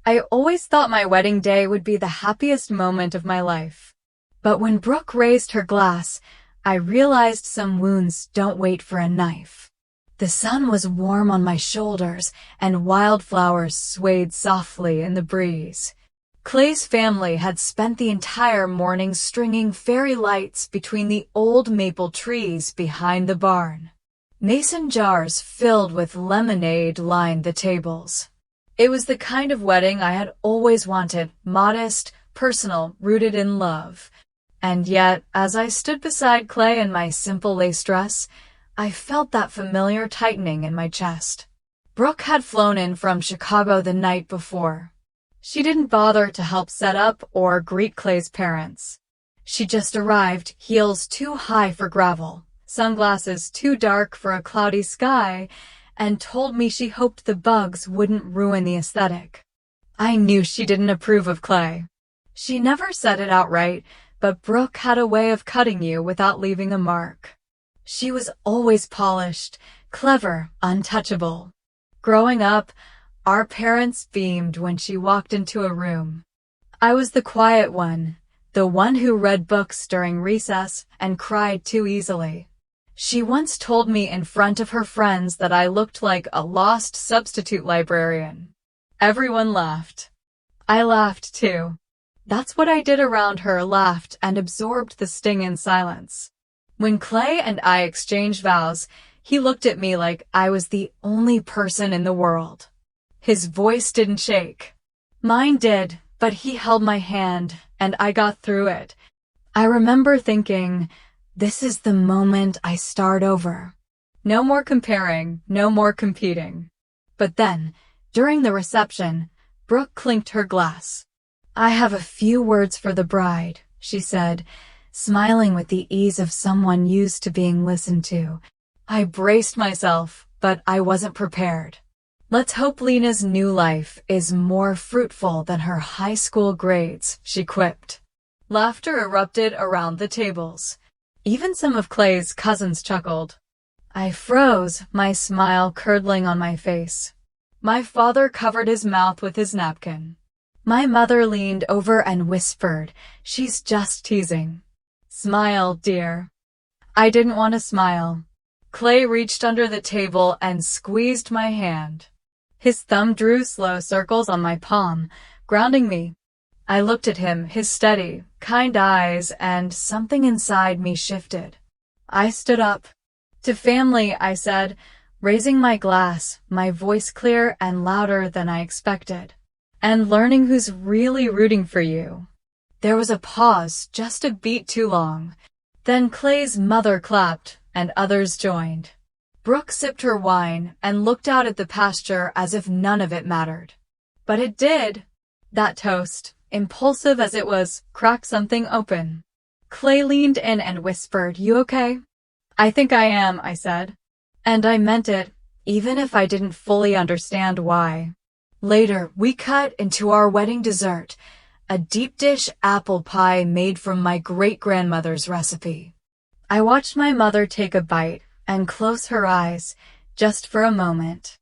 I always thought my wedding day would be the happiest moment of my life. But when Brooke raised her glass, I realized some wounds don't wait for a knife. The sun was warm on my shoulders, and wildflowers swayed softly in the breeze. Clay's family had spent the entire morning stringing fairy lights between the old maple trees behind the barn. Mason jars filled with lemonade lined the tables. It was the kind of wedding I had always wanted, modest, personal, rooted in love. And yet, as I stood beside Clay in my simple lace dress, I felt that familiar tightening in my chest. Brooke had flown in from Chicago the night before. She didn't bother to help set up or greet Clay's parents. She just arrived, heels too high for gravel, sunglasses too dark for a cloudy sky, and told me she hoped the bugs wouldn't ruin the aesthetic. I knew she didn't approve of Clay. She never said it outright, but Brooke had a way of cutting you without leaving a mark. She was always polished, clever, untouchable. Growing up, our parents beamed when she walked into a room. I was the quiet one, the one who read books during recess and cried too easily. She once told me in front of her friends that I looked like a lost substitute librarian. Everyone laughed. I laughed too. That's what I did around her, laughed and absorbed the sting in silence. When Clay and I exchanged vows, he looked at me like I was the only person in the world. His voice didn't shake. Mine did, but he held my hand, and I got through it. I remember thinking, this is the moment I start over. No more comparing, no more competing. But then, during the reception, Brooke clinked her glass. I have a few words for the bride, she said, smiling with the ease of someone used to being listened to. I braced myself, but I wasn't prepared. Let's hope Lena's new life is more fruitful than her high school grades, she quipped. Laughter erupted around the tables. Even some of Clay's cousins chuckled. I froze, my smile curdling on my face. My father covered his mouth with his napkin. My mother leaned over and whispered, she's just teasing. Smile, dear. I didn't want to smile. Clay reached under the table and squeezed my hand. His thumb drew slow circles on my palm, grounding me. I looked at him, his steady, kind eyes, and something inside me shifted. I stood up. To family, I said, raising my glass, my voice clear and louder than I expected. And learning who's really rooting for you. There was a pause, just a beat too long. Then Clay's mother clapped, and others joined. Brooke sipped her wine and looked out at the pasture as if none of it mattered. But it did. That toast, impulsive as it was, cracked something open. Clay leaned in and whispered, "You okay?" "I think I am," I said. And I meant it, even if I didn't fully understand why. Later, we cut into our wedding dessert, a deep dish apple pie made from my great-grandmother's recipe. I watched my mother take a bite and close her eyes, just for a moment.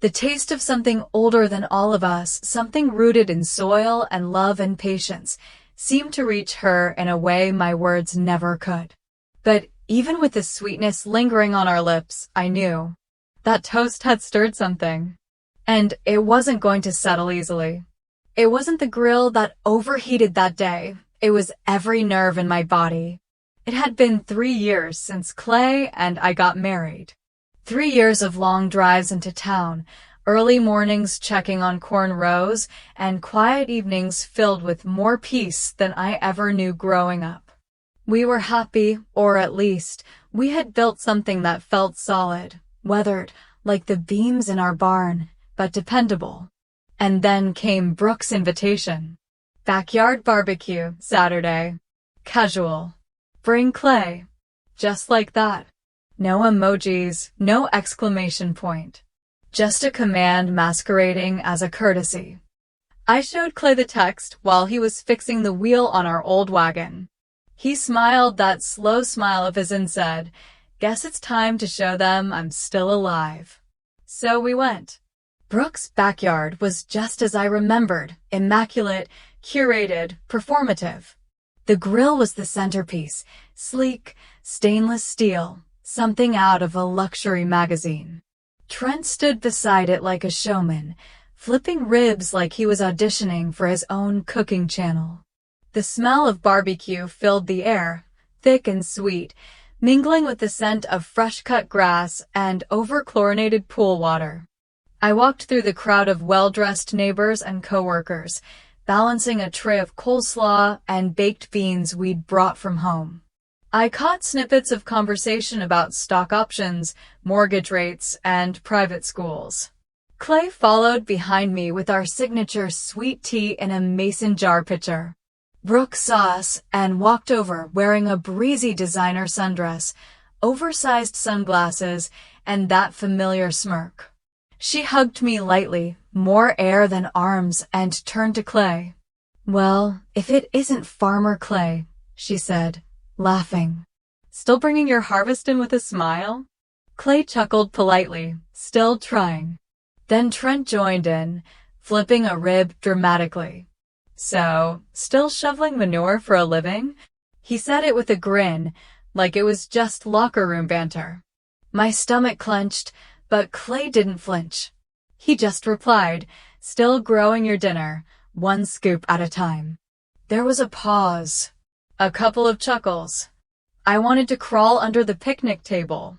The taste of something older than all of us, something rooted in soil and love and patience, seemed to reach her in a way my words never could. But even with the sweetness lingering on our lips, I knew that toast had stirred something. And it wasn't going to settle easily. It wasn't the grill that overheated that day. It was every nerve in my body. It had been 3 years since Clay and I got married. 3 years of long drives into town, early mornings checking on corn rows, and quiet evenings filled with more peace than I ever knew growing up. We were happy, or at least, we had built something that felt solid, weathered, like the beams in our barn, but dependable. And then came Brooke's invitation. Backyard barbecue, Saturday. Casual. Bring Clay. Just like that. No emojis, no exclamation point. Just a command masquerading as a courtesy. I showed Clay the text while he was fixing the wheel on our old wagon. He smiled that slow smile of his and said, "Guess it's time to show them I'm still alive." So we went. Brooke's backyard was just as I remembered, immaculate, curated, performative. The grill was the centerpiece, sleek, stainless steel, something out of a luxury magazine. Trent stood beside it like a showman, flipping ribs like he was auditioning for his own cooking channel. The smell of barbecue filled the air, thick and sweet, mingling with the scent of fresh-cut grass and over-chlorinated pool water. I walked through the crowd of well-dressed neighbors and coworkers, balancing a tray of coleslaw and baked beans we'd brought from home. I caught snippets of conversation about stock options, mortgage rates, and private schools. Clay followed behind me with our signature sweet tea in a mason jar pitcher. Brooke saw us and walked over wearing a breezy designer sundress, oversized sunglasses, and that familiar smirk. She hugged me lightly, more air than arms, and turned to Clay. "Well, if it isn't Farmer Clay," she said, laughing. "Still bringing your harvest in with a smile?" Clay chuckled politely, still trying. Then Trent joined in, flipping a rib dramatically. "So, still shoveling manure for a living?" He said it with a grin, like it was just locker room banter. My stomach clenched, but Clay didn't flinch. He just replied, "Still growing your dinner, one scoop at a time." There was a pause. A couple of chuckles. I wanted to crawl under the picnic table.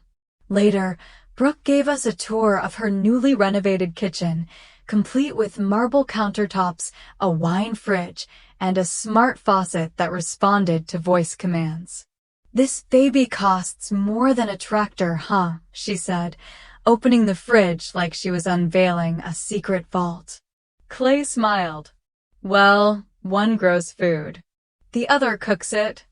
Later, Brooke gave us a tour of her newly renovated kitchen, complete with marble countertops, a wine fridge, and a smart faucet that responded to voice commands. "This baby costs more than a tractor, huh?" she said, opening the fridge like she was unveiling a secret vault. Clay smiled. "Well, one grows food. The other cooks it.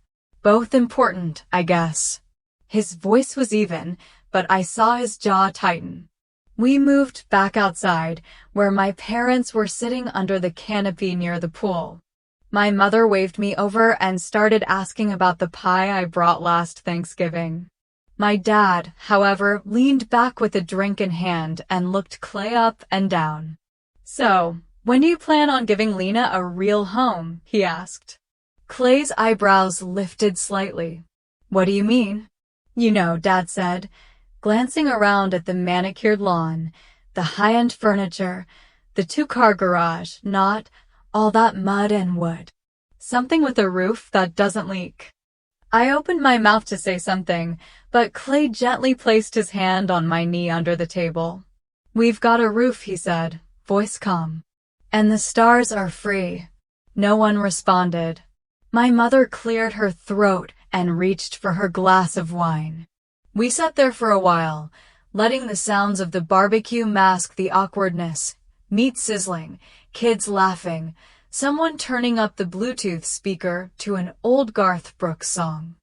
Both important, I guess." His voice was even, but I saw his jaw tighten. We moved back outside, where my parents were sitting under the canopy near the pool. My mother waved me over and started asking about the pie I brought last Thanksgiving. My dad, however, leaned back with a drink in hand and looked Clay up and down. "So, when do you plan on giving Lena a real home?" he asked. Clay's eyebrows lifted slightly. "What do you mean?" "You know," Dad said, glancing around at the manicured lawn, the high-end furniture, the two-car garage, not all that mud and wood. "Something with a roof that doesn't leak." I opened my mouth to say something, but Clay gently placed his hand on my knee under the table. "We've got a roof," he said, voice calm. "And the stars are free." No one responded. My mother cleared her throat and reached for her glass of wine. We sat there for a while, letting the sounds of the barbecue mask the awkwardness. Meat sizzling, kids laughing, someone turning up the Bluetooth speaker to an old Garth Brooks song.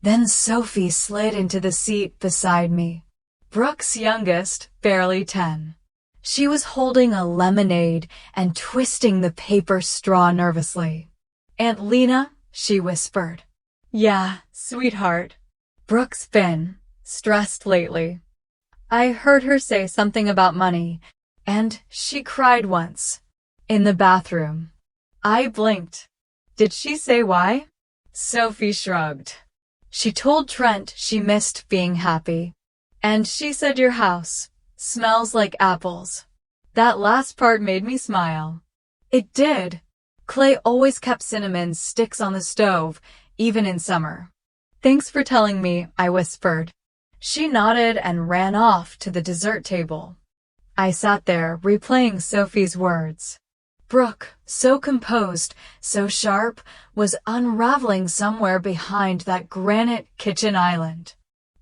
Then Sophie slid into the seat beside me. Brooke's youngest, barely 10. She was holding a lemonade and twisting the paper straw nervously. "Aunt Lena," she whispered. "Yeah, sweetheart. Brooke's been stressed lately. I heard her say something about money, and she cried once. In the bathroom." I blinked. "Did she say why?" Sophie shrugged. "She told Trent she missed being happy. And she said your house smells like apples." That last part made me smile. It did. Clay always kept cinnamon sticks on the stove, even in summer. "Thanks for telling me," I whispered. She nodded and ran off to the dessert table. I sat there, replaying Sophie's words. Brooke, so composed, so sharp, was unraveling somewhere behind that granite kitchen island.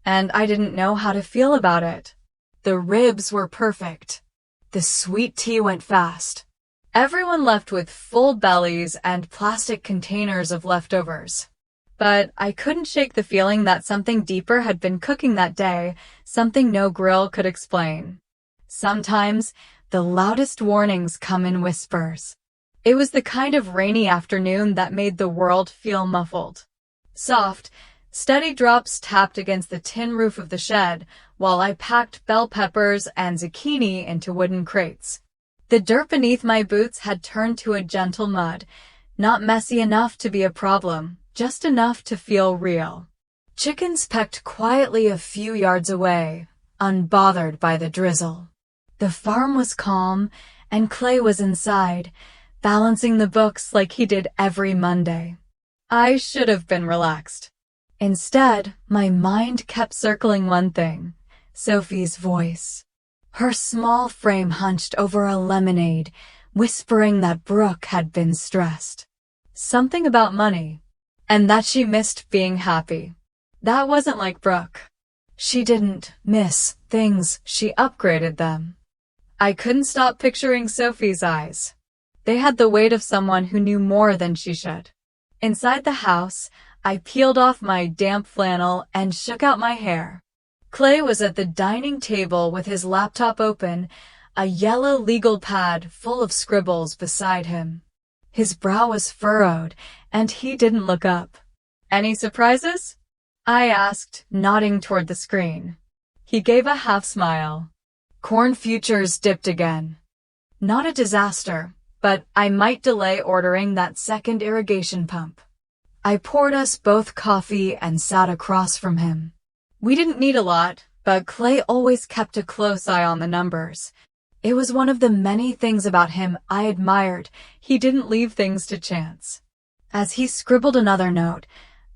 And I didn't know how to feel about it. The ribs were perfect. The sweet tea went fast. Everyone left with full bellies and plastic containers of leftovers. But I couldn't shake the feeling that something deeper had been cooking that day, something no grill could explain. Sometimes, the loudest warnings come in whispers. It was the kind of rainy afternoon that made the world feel muffled. Soft, steady drops tapped against the tin roof of the shed while I packed bell peppers and zucchini into wooden crates. The dirt beneath my boots had turned to a gentle mud, not messy enough to be a problem, just enough to feel real. Chickens pecked quietly a few yards away, unbothered by the drizzle. The farm was calm, and Clay was inside, balancing the books like he did every Monday. I should have been relaxed. Instead, my mind kept circling one thing: Sophie's voice. Her small frame hunched over a lemonade, whispering that Brooke had been stressed. Something about money, and that she missed being happy. That wasn't like Brooke. She didn't miss things, she upgraded them. I couldn't stop picturing Sophie's eyes. They had the weight of someone who knew more than she should. Inside the house, I peeled off my damp flannel and shook out my hair. Clay was at the dining table with his laptop open, a yellow legal pad full of scribbles beside him. His brow was furrowed, and he didn't look up. "Any surprises?" I asked, nodding toward the screen. He gave a half smile. Corn futures dipped again. Not a disaster, but I might delay ordering that second irrigation pump. I poured us both coffee and sat across from him. We didn't need a lot, but Clay always kept a close eye on the numbers. It was one of the many things about him I admired. He didn't leave things to chance. As he scribbled another note,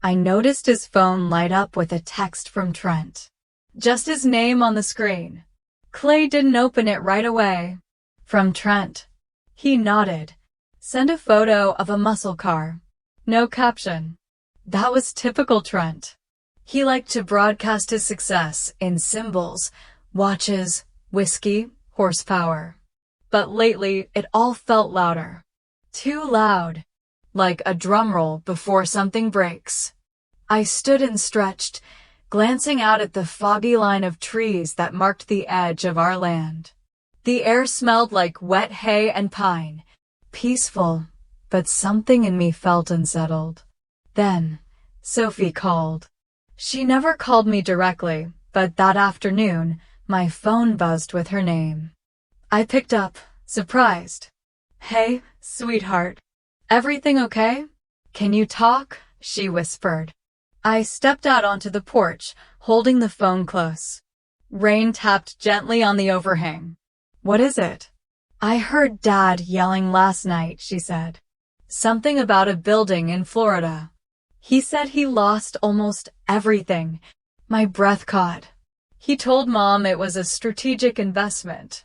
I noticed his phone light up with a text from Trent. Just his name on the screen. Clay didn't open it right away. "From Trent." He nodded. "Send a photo of a muscle car." No caption. That was typical Trent. He liked to broadcast his success in symbols, watches, whiskey, horsepower. But lately, it all felt louder. Too loud. Like a drum roll before something breaks. I stood and stretched, glancing out at the foggy line of trees that marked the edge of our land. The air smelled like wet hay and pine. Peaceful, but something in me felt unsettled. Then, Sophie called. She never called me directly, but that afternoon, my phone buzzed with her name. I picked up, surprised. "Hey, sweetheart. Everything okay? Can you talk?" she whispered. I stepped out onto the porch, holding the phone close. Rain tapped gently on the overhang. "What is it?" "I heard Dad yelling last night," she said. "Something about a building in Florida. He said he lost almost everything." My breath caught. "He told Mom it was a strategic investment.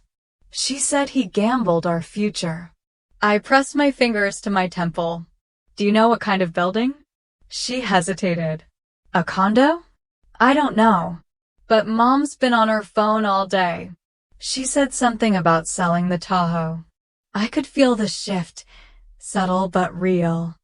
She said he gambled our future." I pressed my fingers to my temple. "Do you know what kind of building?" She hesitated. "A condo?" "I don't know. But Mom's been on her phone all day. She said something about selling the Tahoe." I could feel the shift, subtle but real.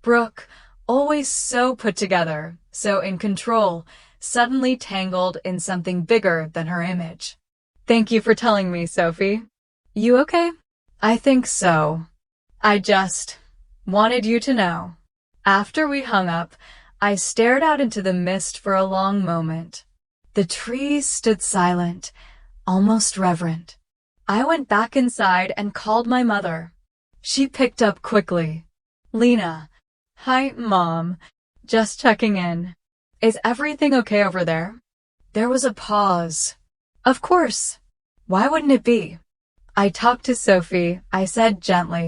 Brooke, always so put together, so in control, suddenly tangled in something bigger than her image. "Thank you for telling me, Sophie. You okay?" "I think so. I just wanted you to know." After we hung up, I stared out into the mist for a long moment. The trees stood silent, almost reverent. I went back inside and called my mother. She picked up quickly. "Lena." "Hi, Mom. Just checking in. Is everything okay over there?" There was a pause. "Of course. Why wouldn't it be?" "I talked to Sophie," I said gently.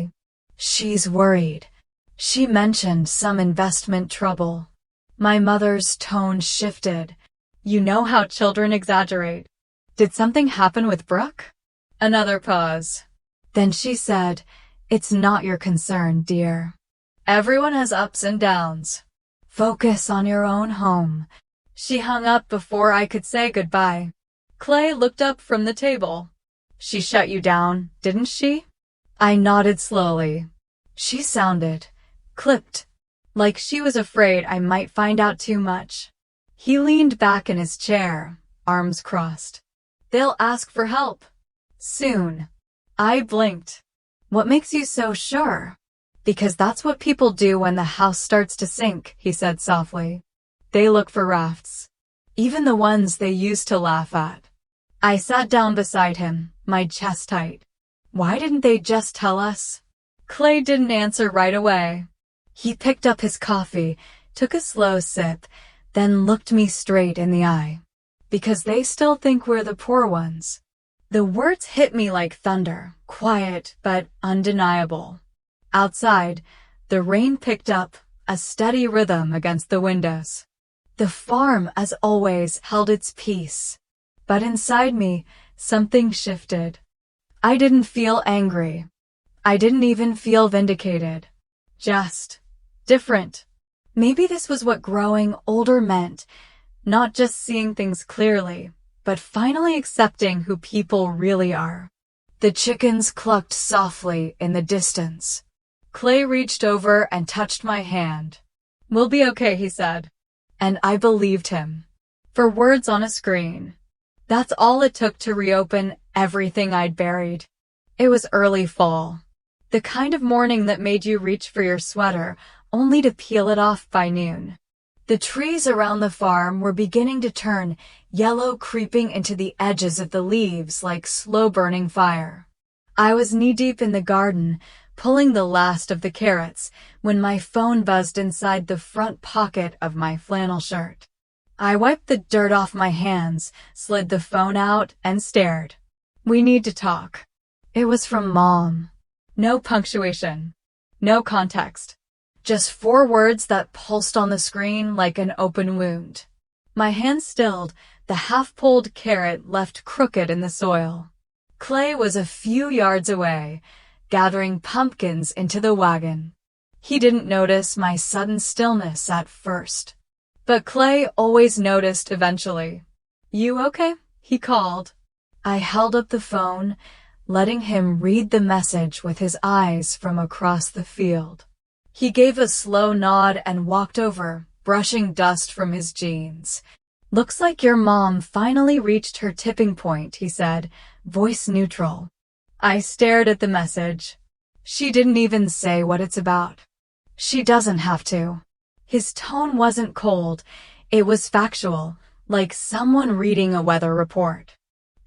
"She's worried. She mentioned some investment trouble." My mother's tone shifted. "You know how children exaggerate. Did something happen with Brooke?" Another pause. Then she said, "It's not your concern, dear. Everyone has ups and downs. Focus on your own home." She hung up before I could say goodbye. Clay looked up from the table. "She shut you down, didn't she?" I nodded slowly. She sounded clipped, like she was afraid I might find out too much. He leaned back in his chair, arms crossed. "They'll ask for help. Soon." I blinked. "What makes you so sure?" "Because that's what people do when the house starts to sink," he said softly. "They look for rafts. Even the ones they used to laugh at." I sat down beside him, my chest tight. Why didn't they just tell us? Clay didn't answer right away. He picked up his coffee, took a slow sip, then looked me straight in the eye. Because they still think we're the poor ones. The words hit me like thunder, quiet but undeniable. Outside, the rain picked up, a steady rhythm against the windows. The farm, as always, held its peace. But inside me, something shifted. I didn't feel angry. I didn't even feel vindicated. Just different. Maybe this was what growing older meant, not just seeing things clearly, but finally accepting who people really are. The chickens clucked softly in the distance. Clay reached over and touched my hand. "We'll be okay," he said. And I believed him. For words on a screen. That's all it took to reopen everything I'd buried. It was early fall. The kind of morning that made you reach for your sweater, only to peel it off by noon. The trees around the farm were beginning to turn yellow, creeping into the edges of the leaves like slow-burning fire. I was knee-deep in the garden, pulling the last of the carrots, when my phone buzzed inside the front pocket of my flannel shirt. I wiped the dirt off my hands, slid the phone out, and stared. "We need to talk." It was from Mom. No punctuation. No context. Just 4 words that pulsed on the screen like an open wound. My hand stilled, the half-pulled carrot left crooked in the soil. Clay was a few yards away, gathering pumpkins into the wagon. He didn't notice my sudden stillness at first. But Clay always noticed eventually. "You okay?" he called. I held up the phone, letting him read the message with his eyes from across the field. He gave a slow nod and walked over, brushing dust from his jeans. "Looks like your mom finally reached her tipping point," he said, voice neutral. I stared at the message. She didn't even say what it's about. She doesn't have to. His tone wasn't cold. It was factual, like someone reading a weather report.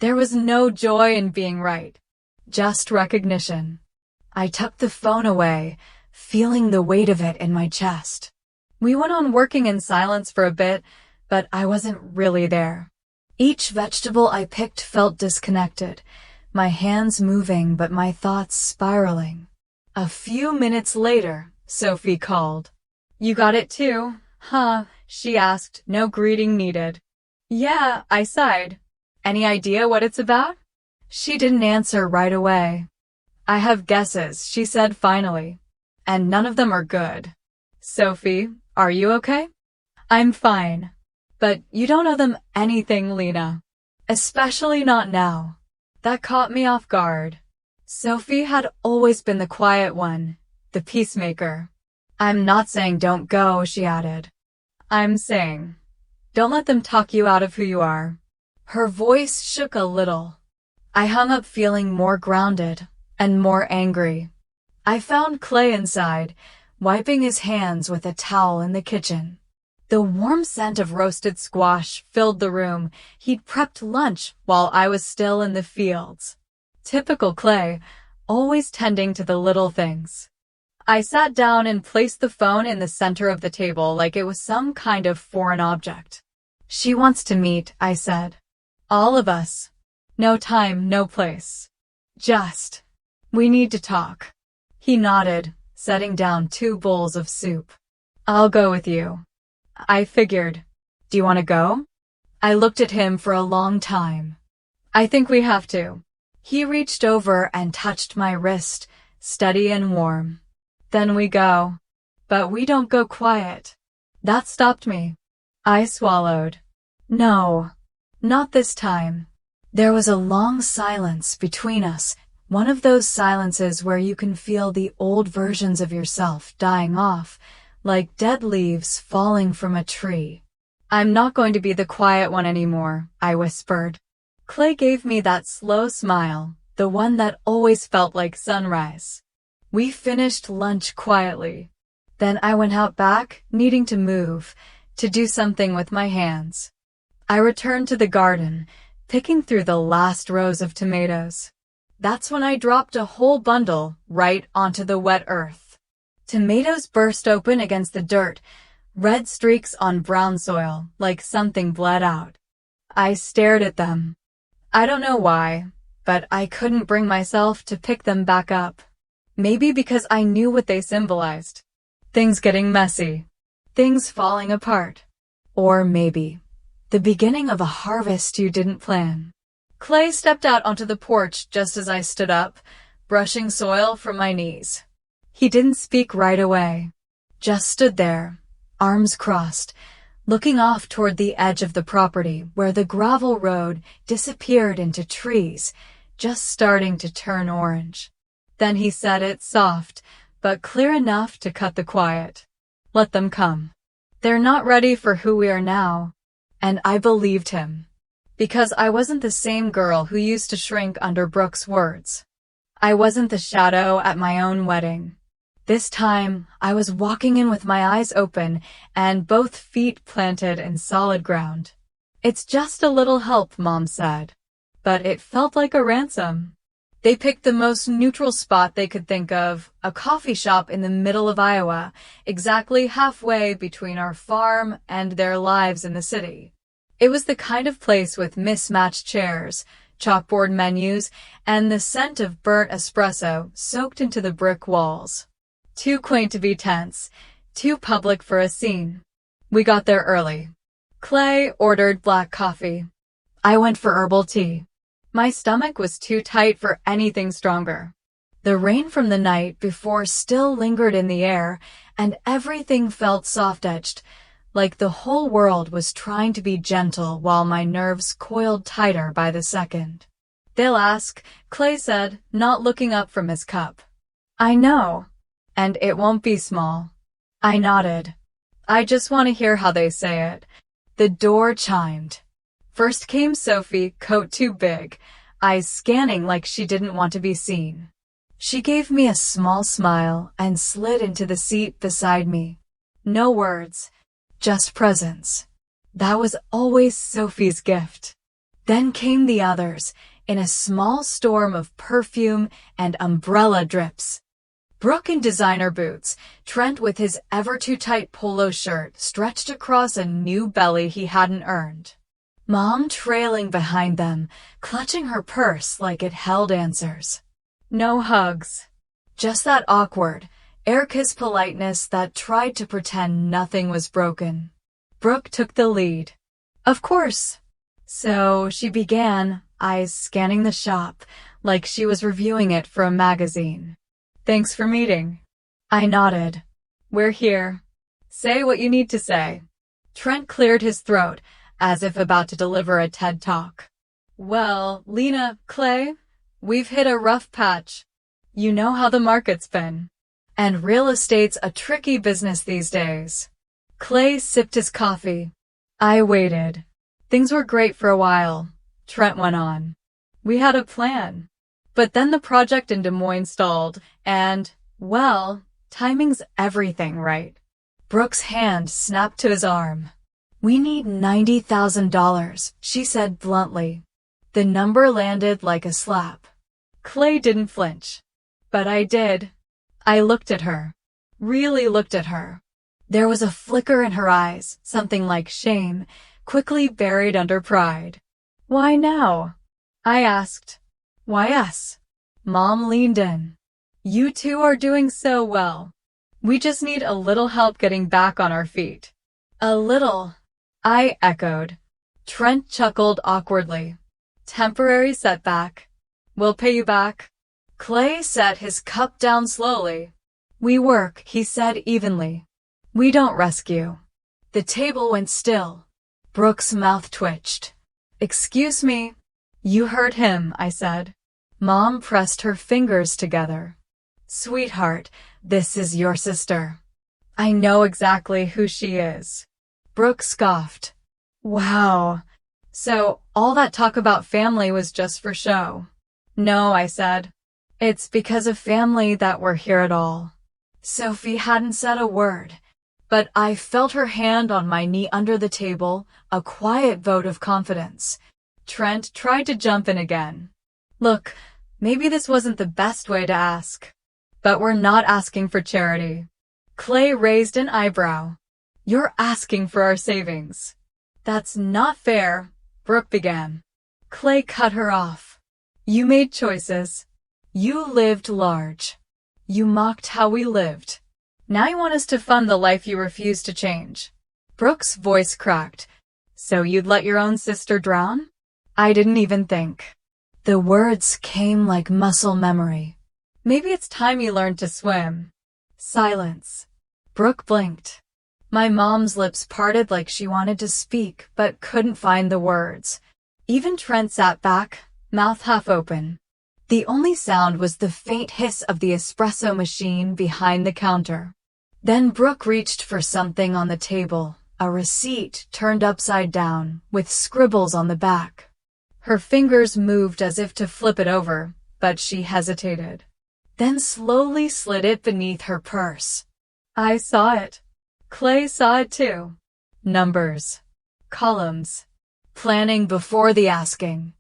There was no joy in being right. Just recognition. I tucked the phone away, feeling the weight of it in my chest. We went on working in silence for a bit, but I wasn't really there. Each vegetable I picked felt disconnected, my hands moving but my thoughts spiraling. A few minutes later, Sophie called. "You got it too, huh?" she asked, no greeting needed. "Yeah," I sighed. "Any idea what it's about?" She didn't answer right away. "I have guesses," she said finally. "And none of them are good." "Sophie, are you okay?" "I'm fine. But you don't owe them anything, Lena. Especially not now." That caught me off guard. Sophie had always been the quiet one, the peacemaker. "I'm not saying don't go," she added. "I'm saying, don't let them talk you out of who you are." Her voice shook a little. I hung up feeling more grounded and more angry. I found Clay inside, wiping his hands with a towel in the kitchen. The warm scent of roasted squash filled the room. He'd prepped lunch while I was still in the fields. Typical Clay, always tending to the little things. I sat down and placed the phone in the center of the table like it was some kind of foreign object. "She wants to meet," I said. "All of us. No time, no place. Just, we need to talk." He nodded, setting down 2 bowls of soup. "I'll go with you." I figured. "Do you want to go?" I looked at him for a long time. "I think we have to." He reached over and touched my wrist, steady and warm. "Then we go. But we don't go quiet." That stopped me. I swallowed. "No, not this time." There was a long silence between us, one of those silences where you can feel the old versions of yourself dying off, like dead leaves falling from a tree. "I'm not going to be the quiet one anymore," I whispered. Clay gave me that slow smile, the one that always felt like sunrise. We finished lunch quietly. Then I went out back, needing to move, to do something with my hands. I returned to the garden, picking through the last rows of tomatoes. That's when I dropped a whole bundle right onto the wet earth. Tomatoes burst open against the dirt, red streaks on brown soil, like something bled out. I stared at them. I don't know why, but I couldn't bring myself to pick them back up. Maybe because I knew what they symbolized. Things getting messy. Things falling apart. Or maybe the beginning of a harvest you didn't plan. Clay stepped out onto the porch just as I stood up, brushing soil from my knees. He didn't speak right away. Just stood there, arms crossed, looking off toward the edge of the property where the gravel road disappeared into trees, just starting to turn orange. Then he said it soft, but clear enough to cut the quiet. Let them come. They're not ready for who we are now. And I believed him. Because I wasn't the same girl who used to shrink under Brooke's words. I wasn't the shadow at my own wedding. This time, I was walking in with my eyes open and both feet planted in solid ground. It's just a little help, Mom said. But it felt like a ransom. They picked the most neutral spot they could think of, a coffee shop in the middle of Iowa, exactly halfway between our farm and their lives in the city. It was the kind of place with mismatched chairs, chalkboard menus, and the scent of burnt espresso soaked into the brick walls. Too quaint to be tense, too public for a scene. We got there early. Clay ordered black coffee. I went for herbal tea. My stomach was too tight for anything stronger. The rain from the night before still lingered in the air, and everything felt soft-edged, like the whole world was trying to be gentle while my nerves coiled tighter by the second. They'll ask, Clay said, not looking up from his cup. I know. And it won't be small. I nodded. I just want to hear how they say it. The door chimed. First came Sophie, coat too big, eyes scanning like she didn't want to be seen. She gave me a small smile and slid into the seat beside me. No words, just presence. That was always Sophie's gift. Then came the others, in a small storm of perfume and umbrella drips. Brooke in designer boots, Trent with his ever-too-tight polo shirt stretched across a new belly he hadn't earned. Mom trailing behind them, clutching her purse like it held answers. No hugs. Just that awkward, air-kiss politeness that tried to pretend nothing was broken. Brooke took the lead. Of course. So she began, eyes scanning the shop, like she was reviewing it for a magazine. Thanks for meeting. I nodded. We're here. Say what you need to say. Trent cleared his throat, as if about to deliver a TED Talk. Well, Lena, Clay, we've hit a rough patch. You know how the market's been. And real estate's a tricky business these days. Clay sipped his coffee. I waited. Things were great for a while, Trent went on. We had a plan. But then the project in Des Moines stalled, and, well, timing's everything, right? Brooke's hand snapped to his arm. We need $90,000, she said bluntly. The number landed like a slap. Clay didn't flinch. But I did. I looked at her. Really looked at her. There was a flicker in her eyes, something like shame, quickly buried under pride. Why now? I asked. Why us? Mom leaned in. You two are doing so well. We just need a little help getting back on our feet. A little. I echoed. Trent chuckled awkwardly. Temporary setback. We'll pay you back. Clay set his cup down slowly. We work, he said evenly. We don't rescue. The table went still. Brooke's mouth twitched. Excuse me. You heard him, I said. Mom pressed her fingers together. Sweetheart, this is your sister. I know exactly who she is. Brooke scoffed. Wow. So, all that talk about family was just for show. No, I said. It's because of family that we're here at all. Sophie hadn't said a word, but I felt her hand on my knee under the table, a quiet vote of confidence. Trent tried to jump in again. Look, Maybe this wasn't the best way to ask. But we're not asking for charity. Clay raised an eyebrow. You're asking for our savings. That's not fair, Brooke began. Clay cut her off. You made choices. You lived large. You mocked how we lived. Now you want us to fund the life you refuse to change. Brooke's voice cracked. So you'd let your own sister drown? I didn't even think. The words came like muscle memory. Maybe it's time you learned to swim. Silence. Brooke blinked. My mom's lips parted like she wanted to speak, but couldn't find the words. Even Trent sat back, mouth half open. The only sound was the faint hiss of the espresso machine behind the counter. Then Brooke reached for something on the table, a receipt turned upside down, with scribbles on the back. Her fingers moved as if to flip it over, but she hesitated. Then slowly slid it beneath her purse. I saw it. Clay saw it too. Numbers. Columns. Planning before the asking.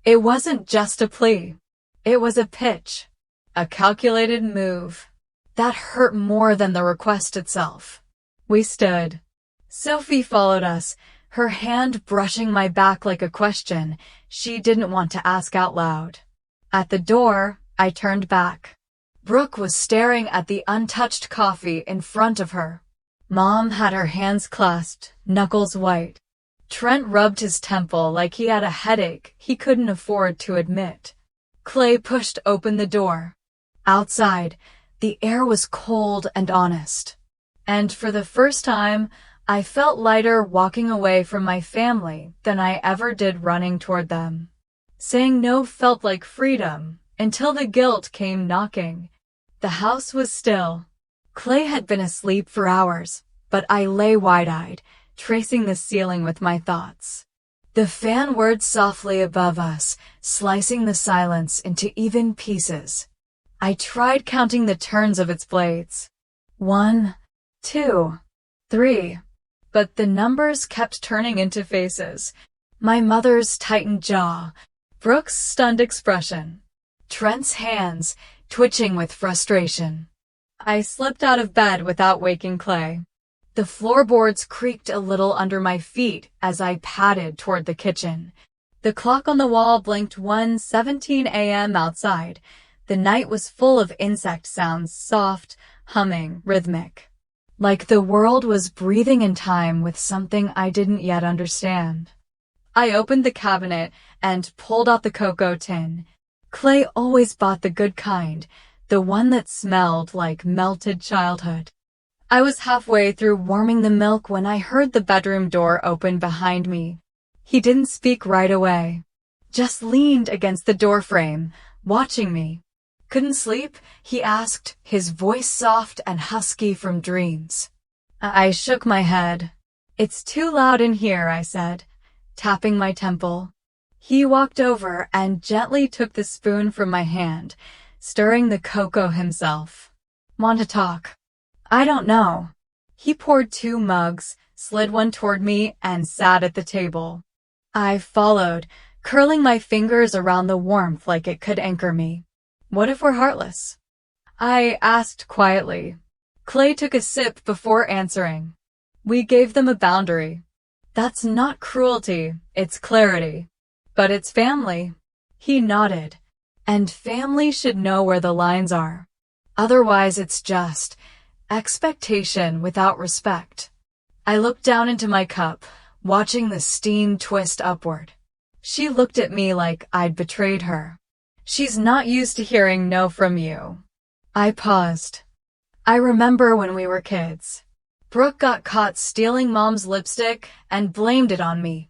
It wasn't just a plea. It was a pitch. A calculated move. That hurt more than the request itself. We stood. Sophie followed us, her hand brushing my back like a question she didn't want to ask out loud. At the door, I turned back. Brooke was staring at the untouched coffee in front of her. Mom had her hands clasped, knuckles white. Trent rubbed his temple like he had a headache he couldn't afford to admit. Clay pushed open the door. Outside, the air was cold and honest. And for the first time, I felt lighter walking away from my family than I ever did running toward them. Saying no felt like freedom, until the guilt came knocking. The house was still. Clay had been asleep for hours, but I lay wide-eyed, tracing the ceiling with my thoughts. The fan whirred softly above us, slicing the silence into even pieces. I tried counting the turns of its blades. 1, 2, 3. But the numbers kept turning into faces. My mother's tightened jaw, Brooke's stunned expression, Trent's hands twitching with frustration. I slipped out of bed without waking Clay. The floorboards creaked a little under my feet as I padded toward the kitchen. The clock on the wall blinked 1:17 a.m. outside. The night was full of insect sounds, soft, humming, rhythmic. Like the world was breathing in time with something I didn't yet understand. I opened the cabinet and pulled out the cocoa tin. Clay always bought the good kind, the one that smelled like melted childhood. I was halfway through warming the milk when I heard the bedroom door open behind me. He didn't speak right away, just leaned against the doorframe, watching me. Couldn't sleep? He asked, his voice soft and husky from dreams. I shook my head. It's too loud in here, I said, tapping my temple. He walked over and gently took the spoon from my hand, stirring the cocoa himself. Want to talk? I don't know. He poured 2 mugs, slid one toward me, and sat at the table. I followed, curling my fingers around the warmth like it could anchor me. What if we're heartless? I asked quietly. Clay took a sip before answering. We gave them a boundary. That's not cruelty, it's clarity. But it's family. He nodded. And family should know where the lines are. Otherwise it's just expectation without respect. I looked down into my cup, watching the steam twist upward. She looked at me like I'd betrayed her. She's not used to hearing no from you. I paused. I remember when we were kids. Brooke got caught stealing Mom's lipstick and blamed it on me.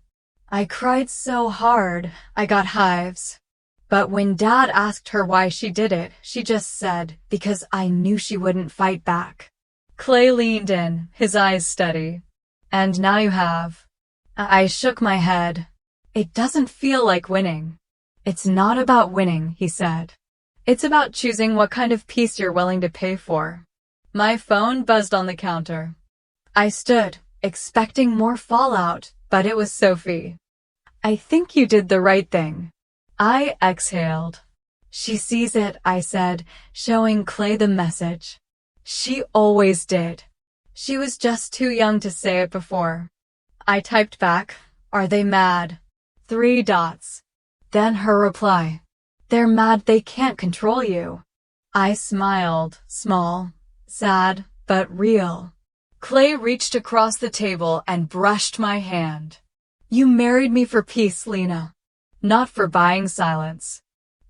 I cried so hard, I got hives. But when Dad asked her why she did it, she just said, because I knew she wouldn't fight back. Clay leaned in, his eyes steady. And now you have. I shook my head. It doesn't feel like winning. It's not about winning, he said. It's about choosing what kind of peace you're willing to pay for. My phone buzzed on the counter. I stood, expecting more fallout, but it was Sophie. I think you did the right thing. I exhaled. She sees it, I said, showing Clay the message. She always did. She was just too young to say it before. I typed back, "Are they mad?" 3 dots. Then her reply, "They're mad they can't control you." I smiled, small, sad, but real. Clay reached across the table and brushed my hand. "You married me for peace, Lena. Not for buying silence."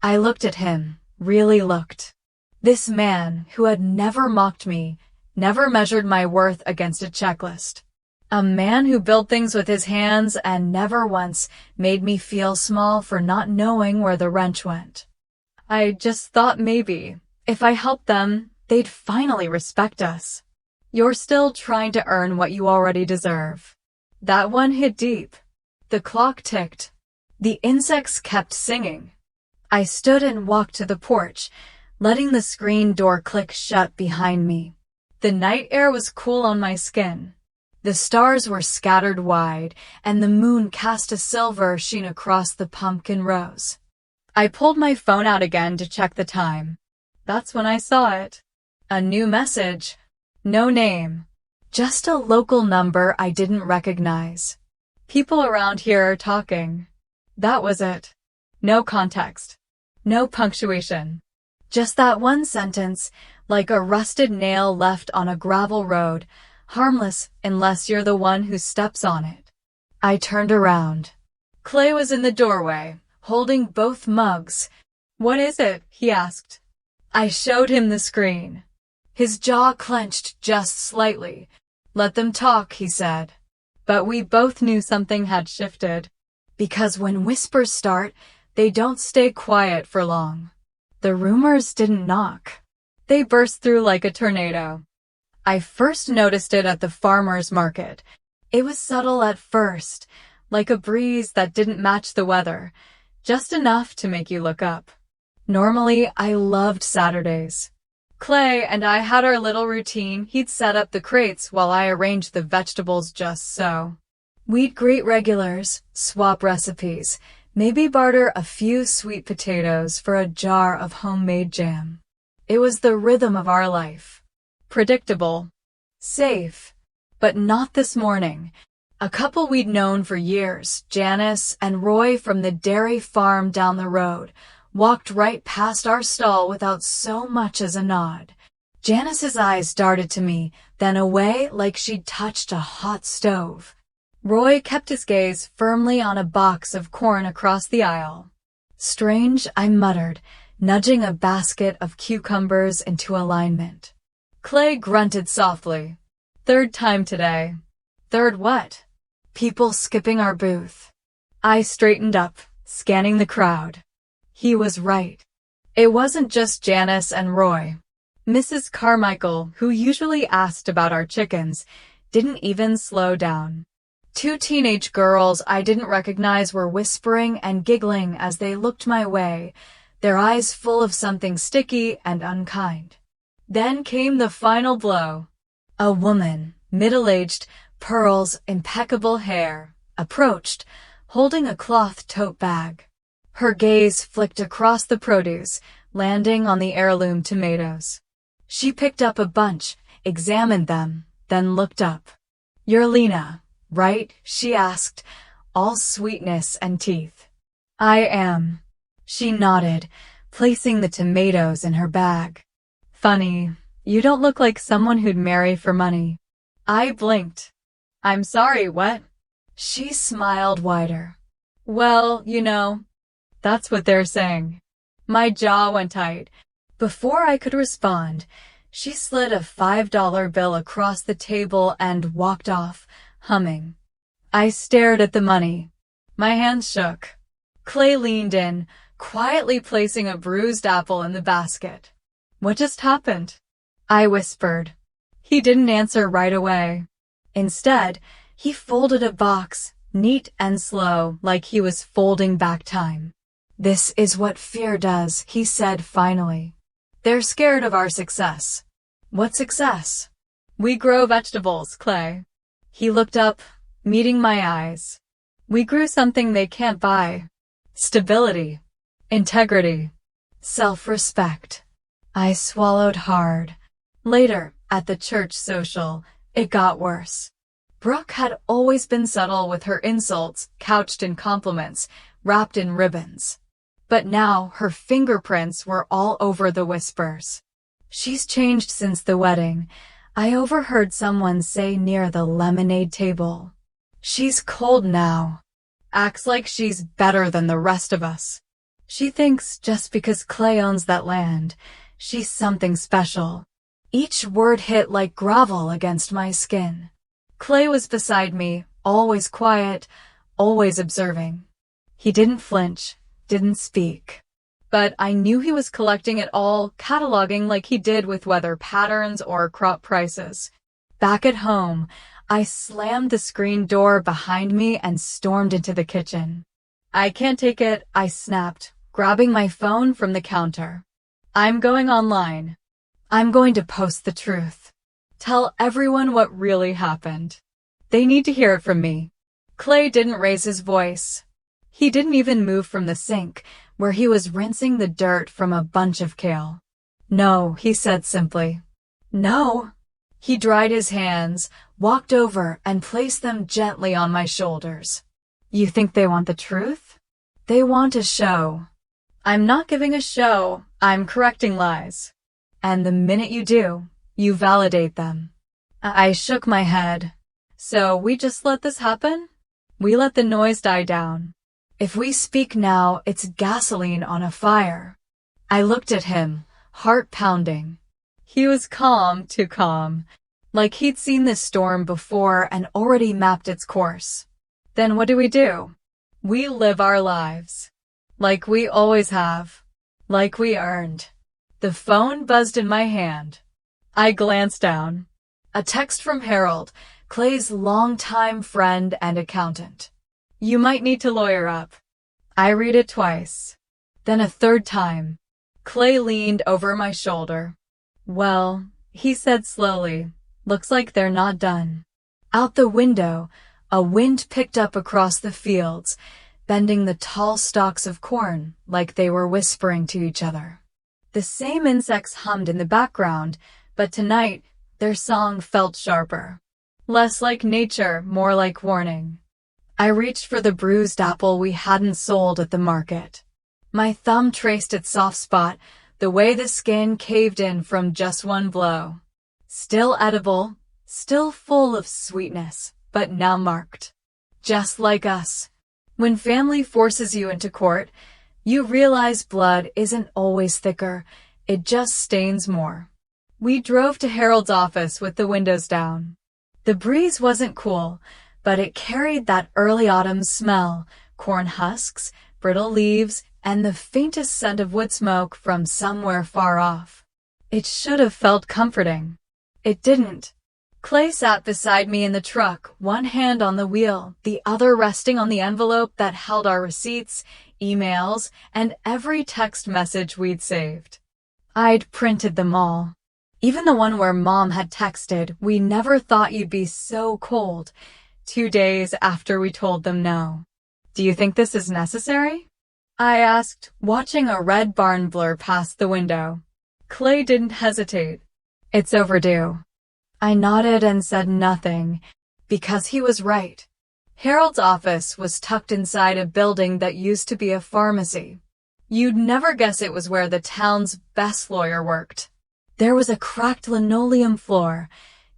I looked at him, really looked. This man, who had never mocked me, never measured my worth against a checklist. A man who built things with his hands and never once made me feel small for not knowing where the wrench went. I just thought maybe, if I helped them, they'd finally respect us. "You're still trying to earn what you already deserve." That one hit deep. The clock ticked. The insects kept singing. I stood and walked to the porch, letting the screen door click shut behind me. The night air was cool on my skin. The stars were scattered wide, and the moon cast a silver sheen across the pumpkin rows. I pulled my phone out again to check the time. That's when I saw it. A new message. No name. Just a local number I didn't recognize. "People around here are talking." That was it. No context. No punctuation. Just that one sentence, like a rusted nail left on a gravel road, harmless unless you're the one who steps on it. I turned around. Clay was in the doorway, holding both mugs. "What is it?" he asked. I showed him the screen. His jaw clenched just slightly. "Let them talk," he said. But we both knew something had shifted. Because when whispers start, they don't stay quiet for long. The rumors didn't knock. They burst through like a tornado. I first noticed it at the farmer's market. It was subtle at first, like a breeze that didn't match the weather, just enough to make you look up. Normally, I loved Saturdays. Clay and I had our little routine. He'd set up the crates while I arranged the vegetables just so. We'd greet regulars, swap recipes, maybe barter a few sweet potatoes for a jar of homemade jam. It was the rhythm of our life. Predictable. Safe. But not this morning. A couple we'd known for years, Janice and Roy from the dairy farm down the road, walked right past our stall without so much as a nod. Janice's eyes darted to me, then away like she'd touched a hot stove. Roy kept his gaze firmly on a box of corn across the aisle. "Strange," I muttered, nudging a basket of cucumbers into alignment. Clay grunted softly. "Third time today." "Third what?" "People skipping our booth." I straightened up, scanning the crowd. He was right. It wasn't just Janice and Roy. Mrs. Carmichael, who usually asked about our chickens, didn't even slow down. 2 teenage girls I didn't recognize were whispering and giggling as they looked my way, their eyes full of something sticky and unkind. Then came the final blow. A woman, middle-aged, pearls, impeccable hair, approached, holding a cloth tote bag. Her gaze flicked across the produce, landing on the heirloom tomatoes. She picked up a bunch, examined them, then looked up. "You're Lena, right?" she asked, all sweetness and teeth. "I am." She nodded, placing the tomatoes in her bag. "Funny, you don't look like someone who'd marry for money." I blinked. "I'm sorry, what?" She smiled wider. "Well, you know, that's what they're saying." My jaw went tight. Before I could respond, she slid a $5 bill across the table and walked off, humming. I stared at the money. My hands shook. Clay leaned in, quietly placing a bruised apple in the basket. "What just happened?" I whispered. He didn't answer right away. Instead, he folded a box, neat and slow, like he was folding back time. "This is what fear does," he said finally. "They're scared of our success." "What success?" "We grow vegetables, Clay." He looked up, meeting my eyes. "We grew something they can't buy. Stability. Integrity. self-respect. I swallowed hard. Later, at the church social, it got worse. Brooke had always been subtle with her insults, couched in compliments, wrapped in ribbons. But now her fingerprints were all over the whispers. She's changed since the wedding, I overheard someone say near the lemonade table. She's cold now. Acts like she's better than the rest of us. She thinks just because Clay owns that land, she's something special. Each word hit like gravel against my skin. Clay was beside me, always quiet, always observing. He didn't flinch, didn't speak. But I knew he was collecting it all, cataloging like he did with weather patterns or crop prices. Back at home, I slammed the screen door behind me and stormed into the kitchen. I can't take it, I snapped, grabbing my phone from the counter. I'm going online. I'm going to post the truth. Tell everyone what really happened. They need to hear it from me. Clay didn't raise his voice. He didn't even move from the sink, where he was rinsing the dirt from a bunch of kale. No, he said simply. No. He dried his hands, walked over, and placed them gently on my shoulders. You think they want the truth? They want a show. I'm not giving a show, I'm correcting lies. And the minute you do, you validate them. I shook my head. So we just let this happen? We let the noise die down. If we speak now, it's gasoline on a fire. I looked at him, heart pounding. He was calm, too calm, like he'd seen this storm before and already mapped its course. Then what do? We live our lives. Like we always have. Like we earned. The phone buzzed in my hand. I glanced down. A text from Harold, Clay's longtime friend and accountant. You might need to lawyer up. I read it twice. Then a third time. Clay leaned over my shoulder. Well, he said slowly, looks like they're not done. Out the window, a wind picked up across the fields, bending the tall stalks of corn like they were whispering to each other. The same insects hummed in the background, but tonight, their song felt sharper. Less like nature, more like warning. I reached for the bruised apple we hadn't sold at the market. My thumb traced its soft spot, the way the skin caved in from just one blow. Still edible, still full of sweetness, but now marked. Just like us. When family forces you into court, you realize blood isn't always thicker, it just stains more. We drove to Harold's office with the windows down. The breeze wasn't cool, but it carried that early autumn smell, corn husks, brittle leaves, and the faintest scent of wood smoke from somewhere far off. It should have felt comforting. It didn't. Clay sat beside me in the truck, one hand on the wheel, the other resting on the envelope that held our receipts, emails, and every text message we'd saved. I'd printed them all. Even the one where Mom had texted, "We never thought you'd be so cold," 2 days after we told them no. Do you think this is necessary? I asked, watching a red barn blur past the window. Clay didn't hesitate. It's overdue. I nodded and said nothing, because he was right. Harold's office was tucked inside a building that used to be a pharmacy. You'd never guess it was where the town's best lawyer worked. There was a cracked linoleum floor,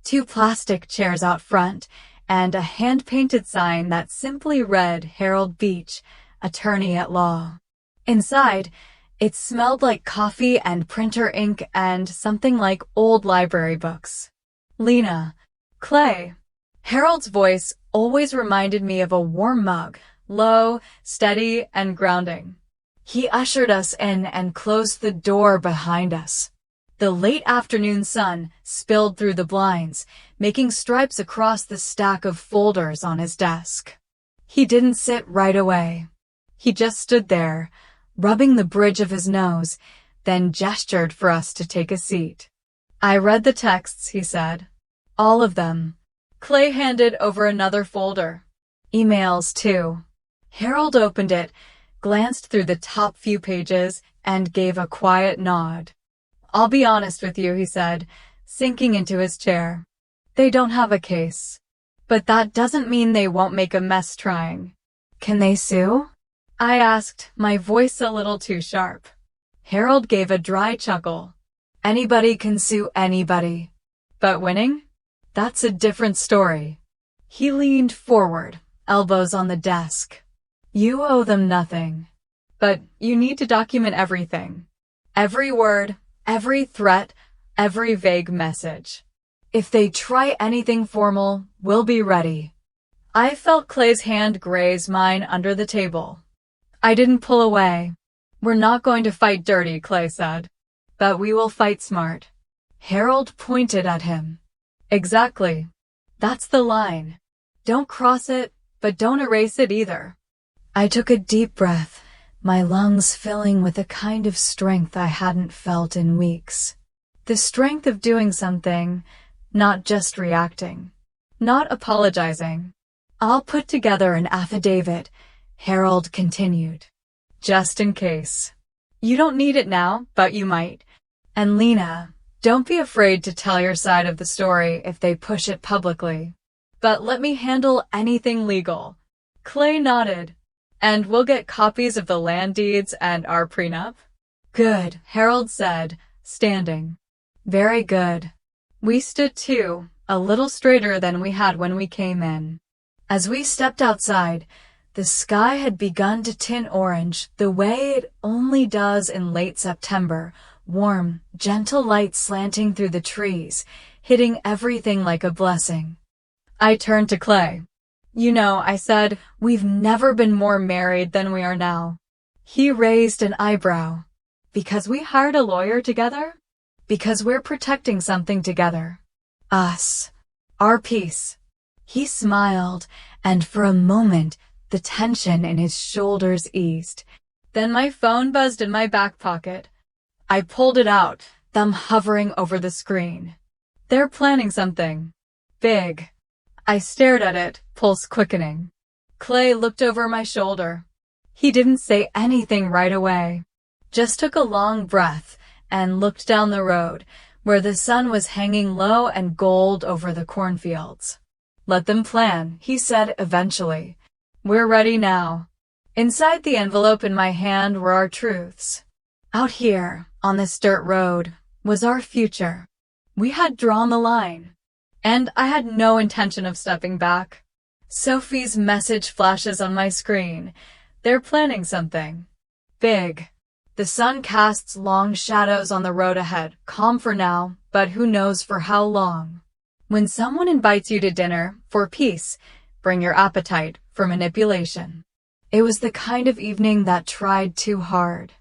2 plastic chairs out front, and a hand-painted sign that simply read Harold Beach, attorney at law. Inside, it smelled like coffee and printer ink and something like old library books. Lena. Clay. Harold's voice always reminded me of a warm mug, low, steady, and grounding. He ushered us in and closed the door behind us. The late afternoon sun spilled through the blinds, making stripes across the stack of folders on his desk. He didn't sit right away. He just stood there, rubbing the bridge of his nose, then gestured for us to take a seat. I read the texts, he said. All of them. Clay handed over another folder. Emails, too. Harold opened it, glanced through the top few pages, and gave a quiet nod. "I'll be honest with you," he said, sinking into his chair. "They don't have a case. But that doesn't mean they won't make a mess trying." "Can they sue?" I asked, my voice a little too sharp. Harold gave a dry chuckle. "Anybody can sue anybody. But winning? That's a different story." He leaned forward, elbows on the desk. "You owe them nothing. But you need to document everything. Every word, every threat, every vague message. If they try anything formal, we'll be ready." I felt Clay's hand graze mine under the table. I didn't pull away. "We're not going to fight dirty," Clay said. "But we will fight smart." Harold pointed at him. "Exactly. That's the line. Don't cross it, but don't erase it either." I took a deep breath, my lungs filling with a kind of strength I hadn't felt in weeks. The strength of doing something, not just reacting. Not apologizing. "I'll put together an affidavit," Harold continued. "Just in case. You don't need it now, but you might. And Lena, don't be afraid to tell your side of the story if they push it publicly. But let me handle anything legal." Clay nodded. "And we'll get copies of the land deeds and our prenup?" "Good," Harold said, standing. "Very good." We stood too, a little straighter than we had when we came in. As we stepped outside, the sky had begun to tint orange the way it only does in late September, warm, gentle light slanting through the trees, hitting everything like a blessing. I turned to Clay. "You know," I said, "we've never been more married than we are now." He raised an eyebrow. "Because we hired a lawyer together? Because we're protecting something together. Us. Our peace." He smiled, and for a moment, the tension in his shoulders eased. Then my phone buzzed in my back pocket. I pulled it out, thumb hovering over the screen. "They're planning something. Big." I stared at it, pulse quickening. Clay looked over my shoulder. He didn't say anything right away. Just took a long breath and looked down the road, where the sun was hanging low and gold over the cornfields. "Let them plan," he said eventually. "We're ready now." Inside the envelope in my hand were our truths. Out here, on this dirt road, was our future. We had drawn the line. And I had no intention of stepping back. Sophie's message flashes on my screen. They're planning something. Big. The sun casts long shadows on the road ahead, calm for now, but who knows for how long. When someone invites you to dinner, for peace, bring your appetite, for manipulation. It was the kind of evening that tried too hard.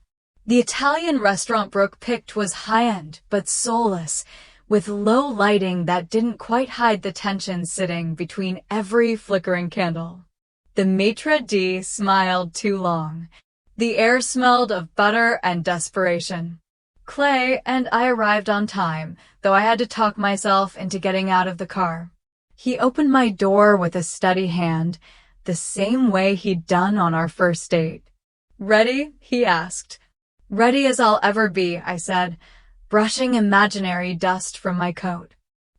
The Italian restaurant Brooke picked was high-end, but soulless, with low lighting that didn't quite hide the tension sitting between every flickering candle. The maitre d' smiled too long. The air smelled of butter and desperation. Clay and I arrived on time, though I had to talk myself into getting out of the car. He opened my door with a steady hand, the same way he'd done on our first date. "Ready?" he asked. "Ready as I'll ever be," I said, brushing imaginary dust from my coat.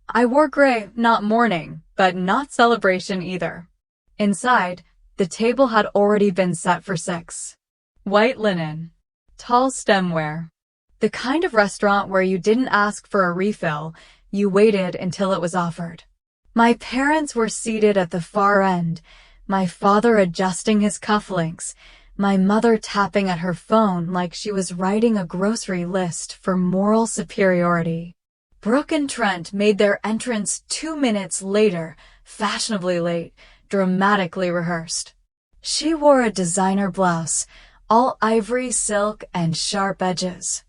I wore gray, not mourning, but not celebration either. Inside, the table had already been set for 6. White linen. Tall stemware. The kind of restaurant where you didn't ask for a refill, you waited until it was offered. My parents were seated at the far end, my father adjusting his cufflinks, my mother tapping at her phone like she was writing a grocery list for moral superiority. Brooke and Trent made their entrance 2 minutes later, fashionably late, dramatically rehearsed. She wore a designer blouse, all ivory silk and sharp edges.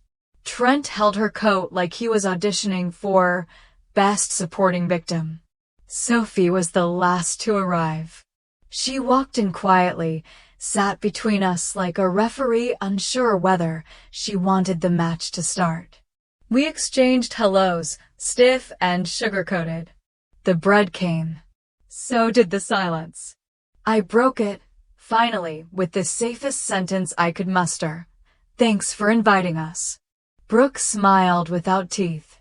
Trent held her coat like he was auditioning for Best Supporting Victim. Sophie was the last to arrive. She walked in quietly, sat between us like a referee unsure whether she wanted the match to start. We exchanged hellos, stiff and sugar-coated. The bread came. So did the silence. I broke it, Finally, with the safest sentence I could muster. Thanks for inviting us. Brooke smiled without teeth.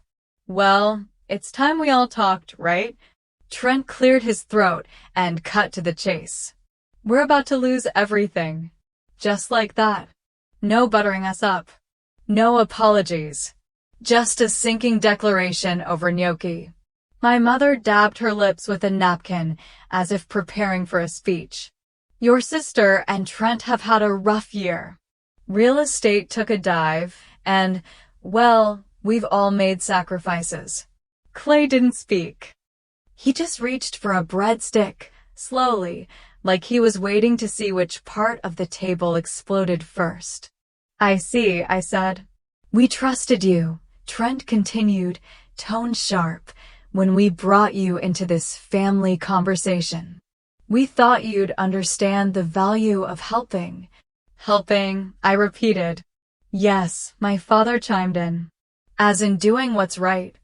Well, it's time we all talked, right? Trent cleared his throat and cut to the chase. We're about to lose everything. Just like that. No buttering us up. No apologies. Just a sinking declaration over gnocchi. My mother dabbed her lips with a napkin as if preparing for a speech. Your sister and Trent have had a rough year. Real estate took a dive, and, well, we've all made sacrifices. Clay didn't speak. He just reached for a breadstick, slowly, like he was waiting to see which part of the table exploded first. I see, I said. We trusted you, Trent continued, tone sharp, when we brought you into this family conversation. We thought you'd understand the value of helping. Helping, I repeated. Yes, my father chimed in. As in doing what's right.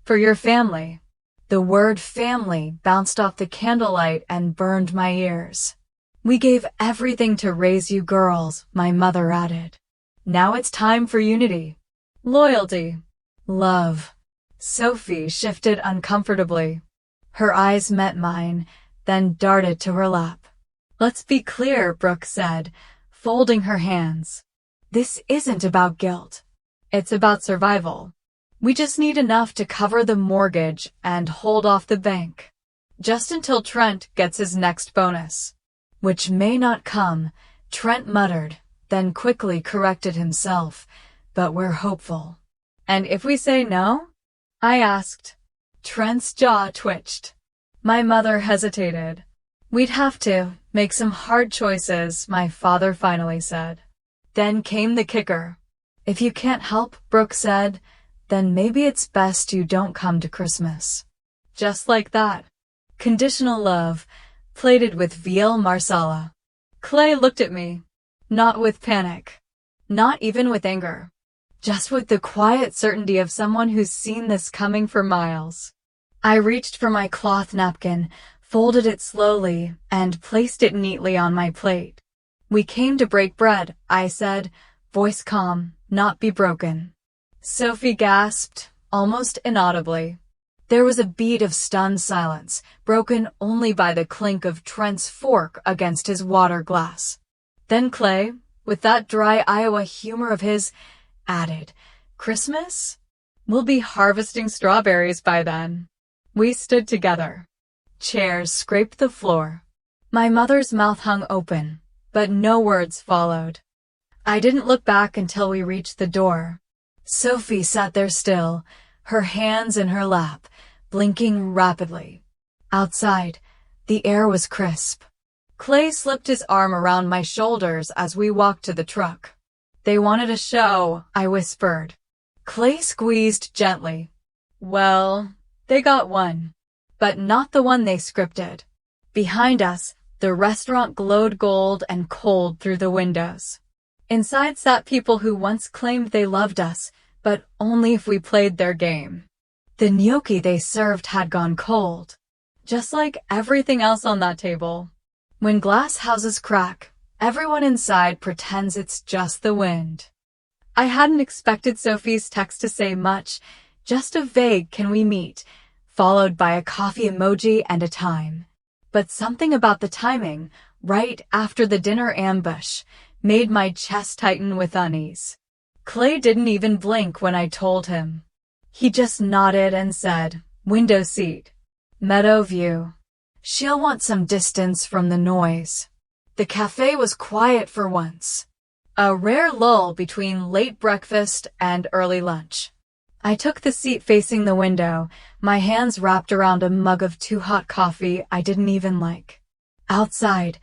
For your family. The word family bounced off the candlelight and burned my ears. We gave everything to raise you girls, my mother added. Now it's time for unity. Loyalty. Love. Sophie shifted uncomfortably. Her eyes met mine, then darted to her lap. Let's be clear, Brooke said, folding her hands. This isn't about guilt. It's about survival. We just need enough to cover the mortgage and hold off the bank. Just until Trent gets his next bonus. Which may not come, Trent muttered, then quickly corrected himself. But we're hopeful. And if we say no? I asked. Trent's jaw twitched. My mother hesitated. We'd have to make some hard choices, my father finally said. Then came the kicker. If you can't help, Brooke said, then maybe it's best you don't come to Christmas. Just like that. Conditional love, plated with veal marsala. Clay looked at me. Not with panic. Not even with anger. Just with the quiet certainty of someone who's seen this coming for miles. I reached for my cloth napkin, folded it slowly, and placed it neatly on my plate. We came to break bread, I said, voice calm, not be broken. Sophie gasped, almost inaudibly. There was a beat of stunned silence, broken only by the clink of Trent's fork against his water glass. Then Clay, with that dry Iowa humor of his, added, Christmas? We'll be harvesting strawberries by then. We stood together. Chairs scraped the floor. My mother's mouth hung open, but no words followed. I didn't look back until we reached the door. Sophie sat there still, her hands in her lap, blinking rapidly. Outside, the air was crisp. Clay slipped his arm around my shoulders as we walked to the truck. They wanted a show, I whispered. Clay squeezed gently. Well, they got one. But not the one they scripted. Behind us, the restaurant glowed gold and cold through the windows. Inside sat people who once claimed they loved us, but only if we played their game. The gnocchi they served had gone cold. Just like everything else on that table. When glass houses crack, everyone inside pretends it's just the wind. I hadn't expected Sophie's text to say much, just a vague "can we meet?" followed by a coffee emoji and a time. But something about the timing, right after the dinner ambush, made my chest tighten with unease. Clay didn't even blink when I told him. He just nodded and said, window seat. Meadow view. She'll want some distance from the noise. The cafe was quiet for once. A rare lull between late breakfast and early lunch. I took the seat facing the window, my hands wrapped around a mug of too hot coffee I didn't even like. Outside,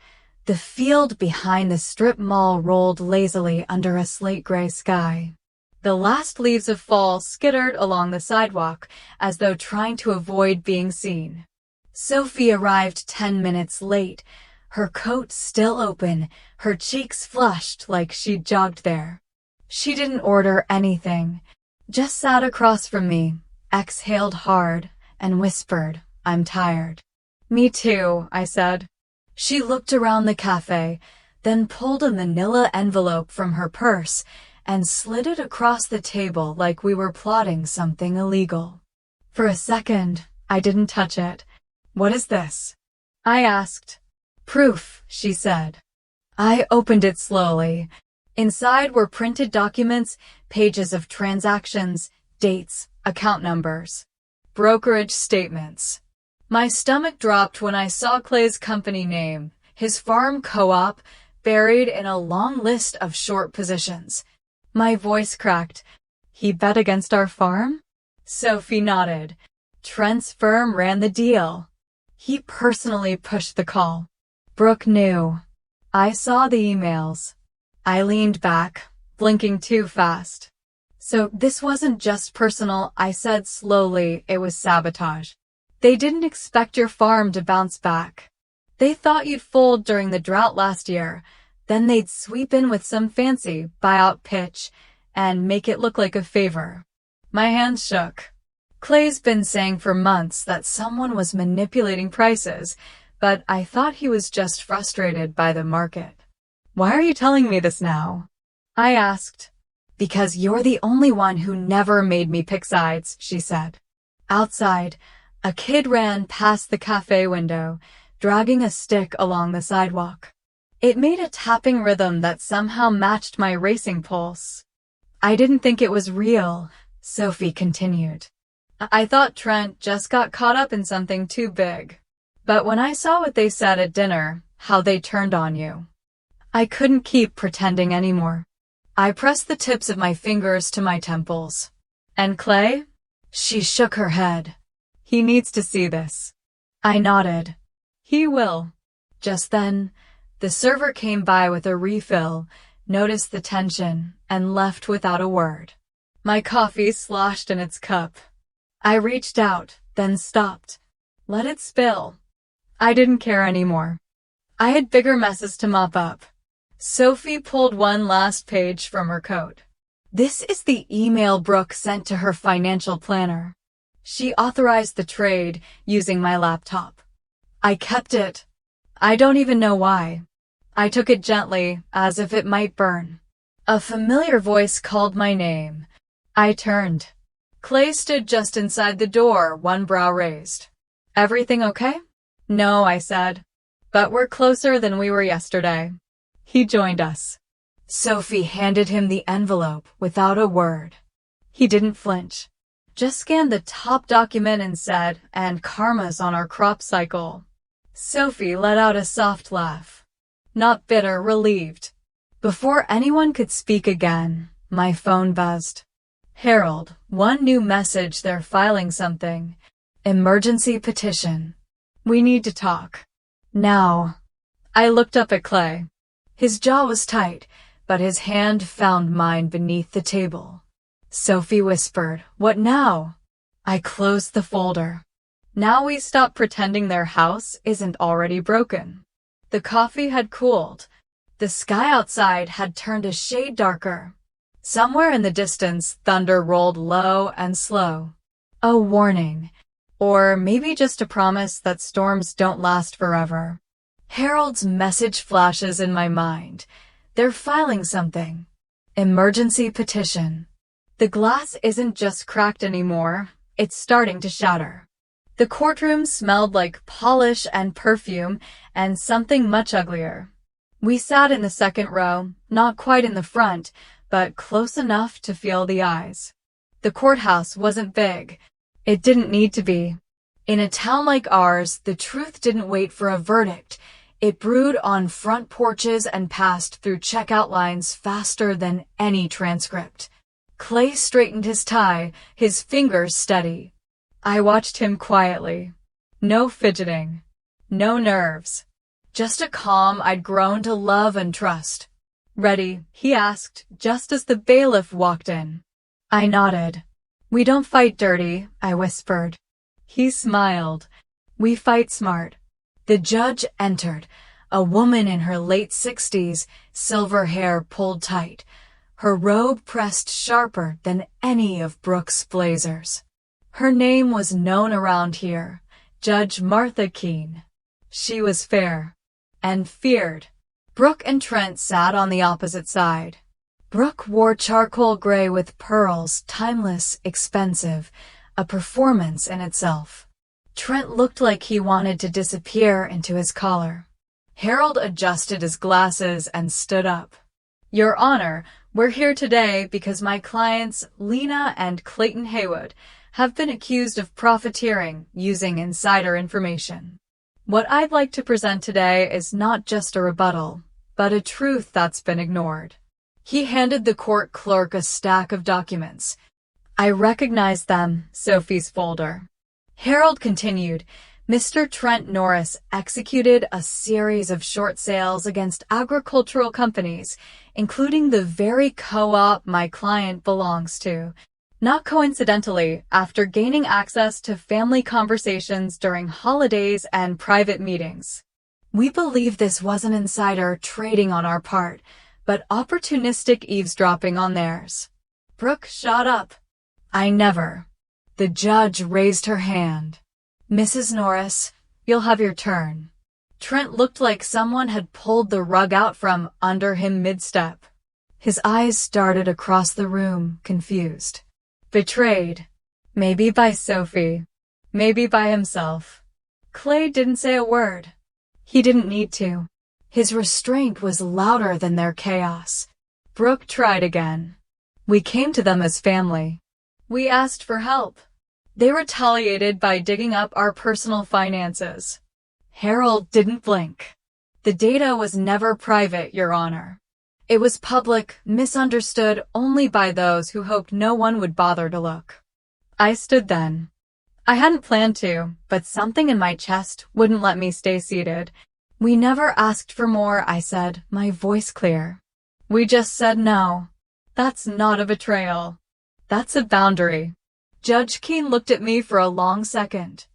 the field behind the strip mall rolled lazily under a slate-gray sky. The last leaves of fall skittered along the sidewalk as though trying to avoid being seen. Sophie arrived 10 minutes late, her coat still open, her cheeks flushed like she'd jogged there. She didn't order anything. Just sat across from me, exhaled hard, and whispered, I'm tired. Me too, I said. She looked around the cafe, then pulled a manila envelope from her purse and slid it across the table like we were plotting something illegal. For a second, I didn't touch it. "What is this?" I asked. "Proof," she said. I opened it slowly. Inside were printed documents, pages of transactions, dates, account numbers, brokerage statements. My stomach dropped when I saw Clay's company name, his farm co-op, buried in a long list of short positions. My voice cracked. "He bet against our farm?" Sophie nodded. "Trent's firm ran the deal. He personally pushed the call." Brooke knew. I saw the emails. I leaned back, blinking too fast. "So this wasn't just personal," I said slowly. "It was sabotage. They didn't expect your farm to bounce back. They thought you'd fold during the drought last year. Then they'd sweep in with some fancy buyout pitch and make it look like a favor." My hands shook. Clay's been saying for months that someone was manipulating prices, but I thought he was just frustrated by the market. "Why are you telling me this now?" I asked. "Because you're the only one who never made me pick sides," she said. Outside, a kid ran past the cafe window, dragging a stick along the sidewalk. It made a tapping rhythm that somehow matched my racing pulse. "I didn't think it was real," Sophie continued. "I thought Trent just got caught up in something too big. But when I saw what they said at dinner, how they turned on you, I couldn't keep pretending anymore." I pressed the tips of my fingers to my temples. "And Clay?" She shook her head. "He needs to see this." I nodded. "He will." Just then, the server came by with a refill, noticed the tension, and left without a word. My coffee sloshed in its cup. I reached out, then stopped. Let it spill. I didn't care anymore. I had bigger messes to mop up. Sophie pulled one last page from her coat. "This is the email Brooke sent to her financial planner. She authorized the trade using my laptop. I kept it. I don't even know why. I took it gently, as if it might burn." A familiar voice called my name. I turned. Clay stood just inside the door, one brow raised. "Everything okay?" "No," I said. "But we're closer than we were yesterday." He joined us. Sophie handed him the envelope without a word. He didn't flinch. Just scanned the top document and said, "And karma's on our crop cycle." Sophie let out a soft laugh. Not bitter, relieved. Before anyone could speak again, my phone buzzed. "Harold, one new message, they're filing something. Emergency petition. We need to talk. Now." I looked up at Clay. His jaw was tight, but his hand found mine beneath the table. Sophie whispered, "What now?" I closed the folder. "Now we stop pretending their house isn't already broken." The coffee had cooled. The sky outside had turned a shade darker. Somewhere in the distance, thunder rolled low and slow. A warning. Or maybe just a promise that storms don't last forever. Harold's message flashes in my mind. They're filing something. Emergency petition. The glass isn't just cracked anymore. It's starting to shatter. The courtroom smelled like polish and perfume and something much uglier. We sat in the second row, not quite in the front, but close enough to feel the eyes. The courthouse wasn't big. It didn't need to be. In a town like ours, the truth didn't wait for a verdict. It brewed on front porches and passed through checkout lines faster than any transcript. Clay straightened his tie, his fingers steady. I watched him quietly. No fidgeting. No nerves. Just a calm I'd grown to love and trust. "Ready?" he asked, just as the bailiff walked in. I nodded. "We don't fight dirty," I whispered. He smiled. "We fight smart." The judge entered, a woman in her late 60s, silver hair pulled tight, her robe pressed sharper than any of Brooke's blazers. Her name was known around here, Judge Martha Keene. She was fair. and feared. Brooke and Trent sat on the opposite side. Brooke wore charcoal gray with pearls, timeless, expensive, a performance in itself. Trent looked like he wanted to disappear into his collar. Harold adjusted his glasses and stood up. Your Honor, we're here today because my clients, Lena and Clayton Haywood, have been accused of profiteering using insider information. What I'd like to present today is not just a rebuttal, but a truth that's been ignored. He handed the court clerk a stack of documents. I recognized them, Sophie's folder. Harold continued, Mr. Trent Norris executed a series of short sales against agricultural companies, including the very co-op my client belongs to. Not coincidentally, after gaining access to family conversations during holidays and private meetings. We believe this wasn't insider trading on our part, but opportunistic eavesdropping on theirs. Brooke shot up. I never. The judge raised her hand. Mrs. Norris, you'll have your turn. Trent looked like someone had pulled the rug out from under him mid-step. His eyes started across the room, confused. Betrayed. Maybe by Sophie. Maybe by himself. Clay didn't say a word. He didn't need to. His restraint was louder than their chaos. Brooke tried again. We came to them as family. We asked for help. They retaliated by digging up our personal finances. Harold didn't blink. The data was never private, Your Honor. It was public, misunderstood only by those who hoped no one would bother to look. I stood then. I hadn't planned to, but something in my chest wouldn't let me stay seated. We never asked for more, I said, my voice clear. We just said no. That's not a betrayal. That's a boundary. Judge Keene looked at me for a long second.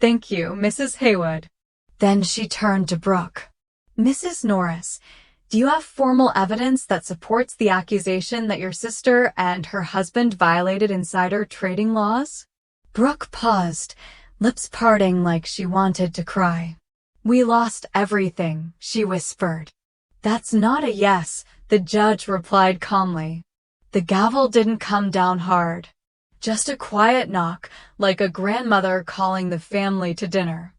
Thank you, Mrs. Haywood. Then she turned to Brooke. Mrs. Norris, do you have formal evidence that supports the accusation that your sister and her husband violated insider trading laws? Brooke paused, lips parting like she wanted to cry. We lost everything, she whispered. That's not a yes, the judge replied calmly. The gavel didn't come down hard. Just a quiet knock, like a grandmother calling the family to dinner.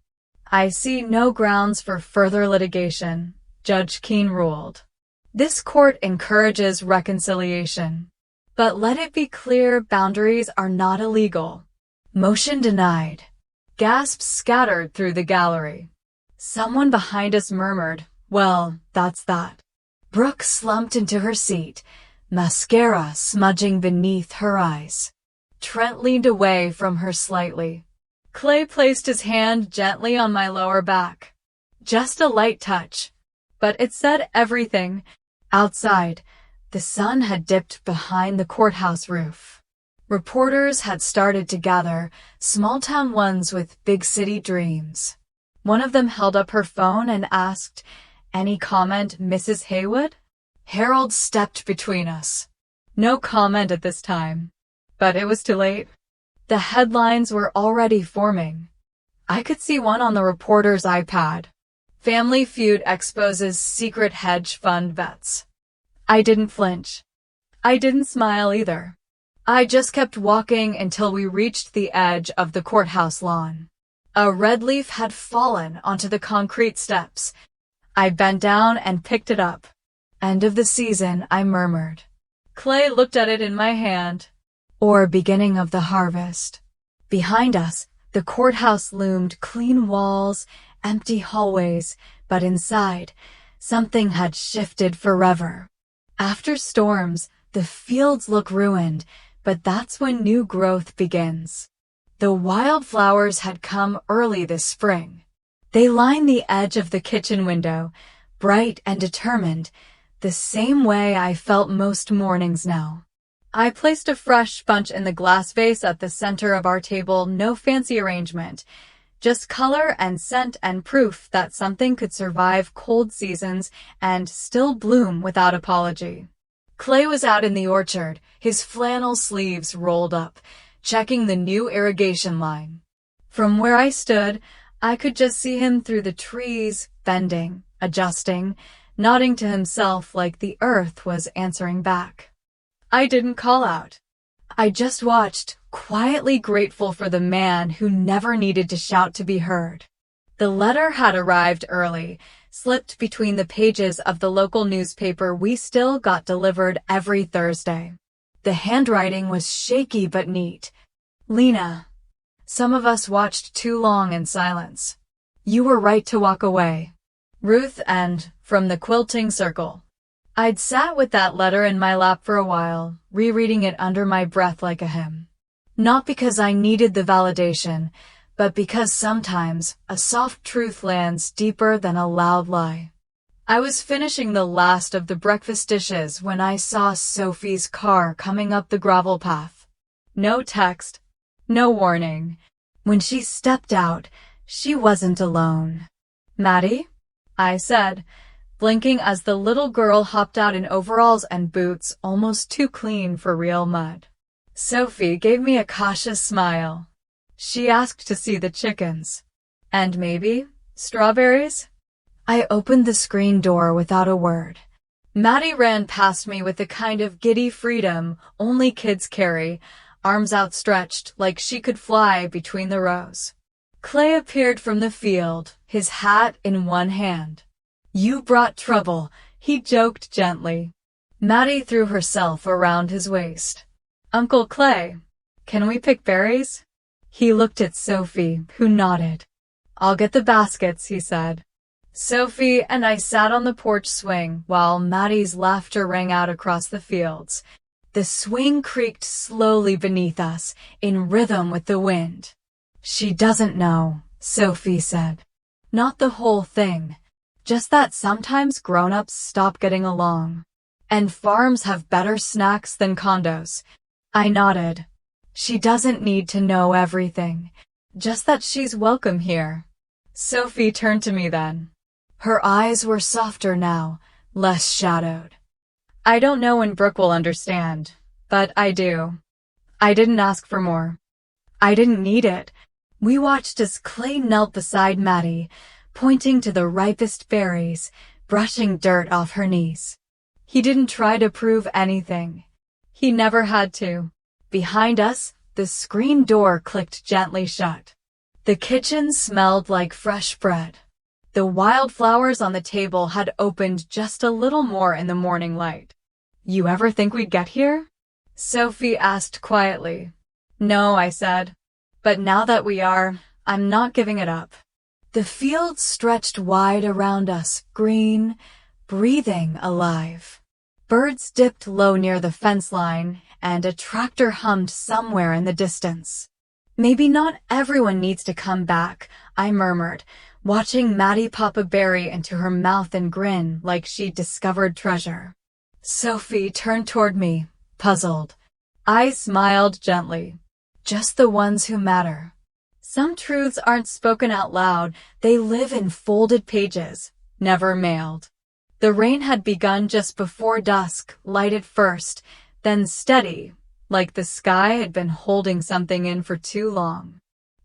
I see no grounds for further litigation, Judge Keene ruled. This court encourages reconciliation. But let it be clear, boundaries are not illegal. Motion denied. Gasps scattered through the gallery. Someone behind us murmured, well, that's that. Brooke slumped into her seat, mascara smudging beneath her eyes. Trent leaned away from her slightly. Clay placed his hand gently on my lower back. Just a light touch. But it said everything. Outside, the sun had dipped behind the courthouse roof. Reporters had started to gather, small-town ones with big city dreams. One of them held up her phone and asked, Any comment, Mrs. Haywood? Harold stepped between us. No comment at this time. But it was too late. The headlines were already forming. I could see one on the reporter's iPad. Family feud exposes secret hedge fund bets. I didn't flinch. I didn't smile either. I just kept walking until we reached the edge of the courthouse lawn. A red leaf had fallen onto the concrete steps. I bent down and picked it up. End of the season, I murmured. Clay looked at it in my hand. Or beginning of the harvest. Behind us, the courthouse loomed, clean walls, empty hallways, but inside, something had shifted forever. After storms, the fields look ruined, but that's when new growth begins. The wildflowers had come early this spring. They lined the edge of the kitchen window, bright and determined, the same way I felt most mornings now. I placed a fresh bunch in the glass vase at the center of our table, no fancy arrangement, just color and scent and proof that something could survive cold seasons and still bloom without apology. Clay was out in the orchard, his flannel sleeves rolled up, checking the new irrigation line. From where I stood, I could just see him through the trees, bending, adjusting, nodding to himself like the earth was answering back. I didn't call out. I just watched, quietly grateful for the man who never needed to shout to be heard. The letter had arrived early, slipped between the pages of the local newspaper we still got delivered every Thursday. The handwriting was shaky but neat. Lena. Some of us watched too long in silence. You were right to walk away. Ruth and, from the quilting circle. I'd sat with that letter in my lap for a while, rereading it under my breath like a hymn. Not because I needed the validation, but because sometimes a soft truth lands deeper than a loud lie. I was finishing the last of the breakfast dishes when I saw Sophie's car coming up the gravel path. No text, no warning. When she stepped out, she wasn't alone. Maddie? I said, blinking as the little girl hopped out in overalls and boots almost too clean for real mud. Sophie gave me a cautious smile. She asked to see the chickens. And maybe strawberries? I opened the screen door without a word. Maddie ran past me with the kind of giddy freedom only kids carry, arms outstretched like she could fly between the rows. Clay appeared from the field, his hat in one hand. You brought trouble, he joked gently. Maddie threw herself around his waist. Uncle Clay, can we pick berries? He looked at Sophie, who nodded. I'll get the baskets, he said. Sophie and I sat on the porch swing while Maddie's laughter rang out across the fields. The swing creaked slowly beneath us, in rhythm with the wind. She doesn't know, Sophie said. Not the whole thing. Just that sometimes grown-ups stop getting along. And farms have better snacks than condos. I nodded. She doesn't need to know everything. Just that she's welcome here. Sophie turned to me then. Her eyes were softer now, less shadowed. I don't know when Brooke will understand, but I do. I didn't ask for more. I didn't need it. We watched as Clay knelt beside Maddie, pointing to the ripest berries, brushing dirt off her knees. He didn't try to prove anything. He never had to. Behind us, the screen door clicked gently shut. The kitchen smelled like fresh bread. The wildflowers on the table had opened just a little more in the morning light. You ever think we'd get here? Sophie asked quietly. No, I said. But now that we are, I'm not giving it up. The field stretched wide around us, green, breathing, alive. Birds dipped low near the fence line, and a tractor hummed somewhere in the distance. Maybe not everyone needs to come back, I murmured, watching Maddie pop a berry into her mouth and grin like she'd discovered treasure. Sophie turned toward me, puzzled. I smiled gently. Just the ones who matter. Some truths aren't spoken out loud, they live in folded pages, never mailed. The rain had begun just before dusk, light at first, then steady, like the sky had been holding something in for too long.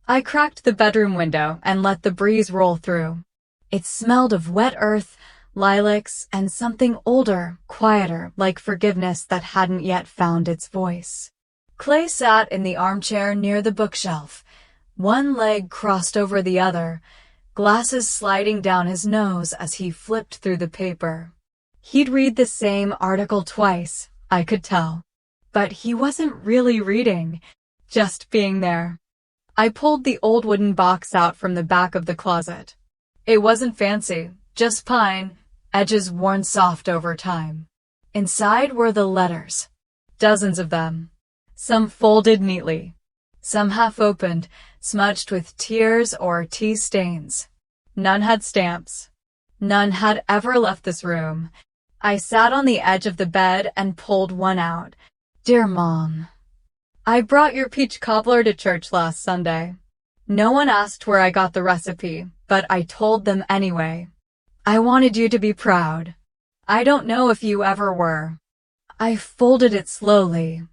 I cracked the bedroom window and let the breeze roll through. It smelled of wet earth, lilacs, and something older, quieter, like forgiveness that hadn't yet found its voice. Clay sat in the armchair near the bookshelf, one leg crossed over the other, glasses sliding down his nose as he flipped through the paper. He'd read the same article twice, I could tell. But he wasn't really reading, just being there. I pulled the old wooden box out from the back of the closet. It wasn't fancy, just pine, edges worn soft over time. Inside were the letters. Dozens of them. Some folded neatly. Some half opened, smudged with tears or tea stains. None had stamps. None had ever left this room. I sat on the edge of the bed and pulled one out. Dear Mom, I brought your peach cobbler to church last Sunday. No one asked where I got the recipe, but I told them anyway. I wanted you to be proud. I don't know if you ever were. I folded it slowly,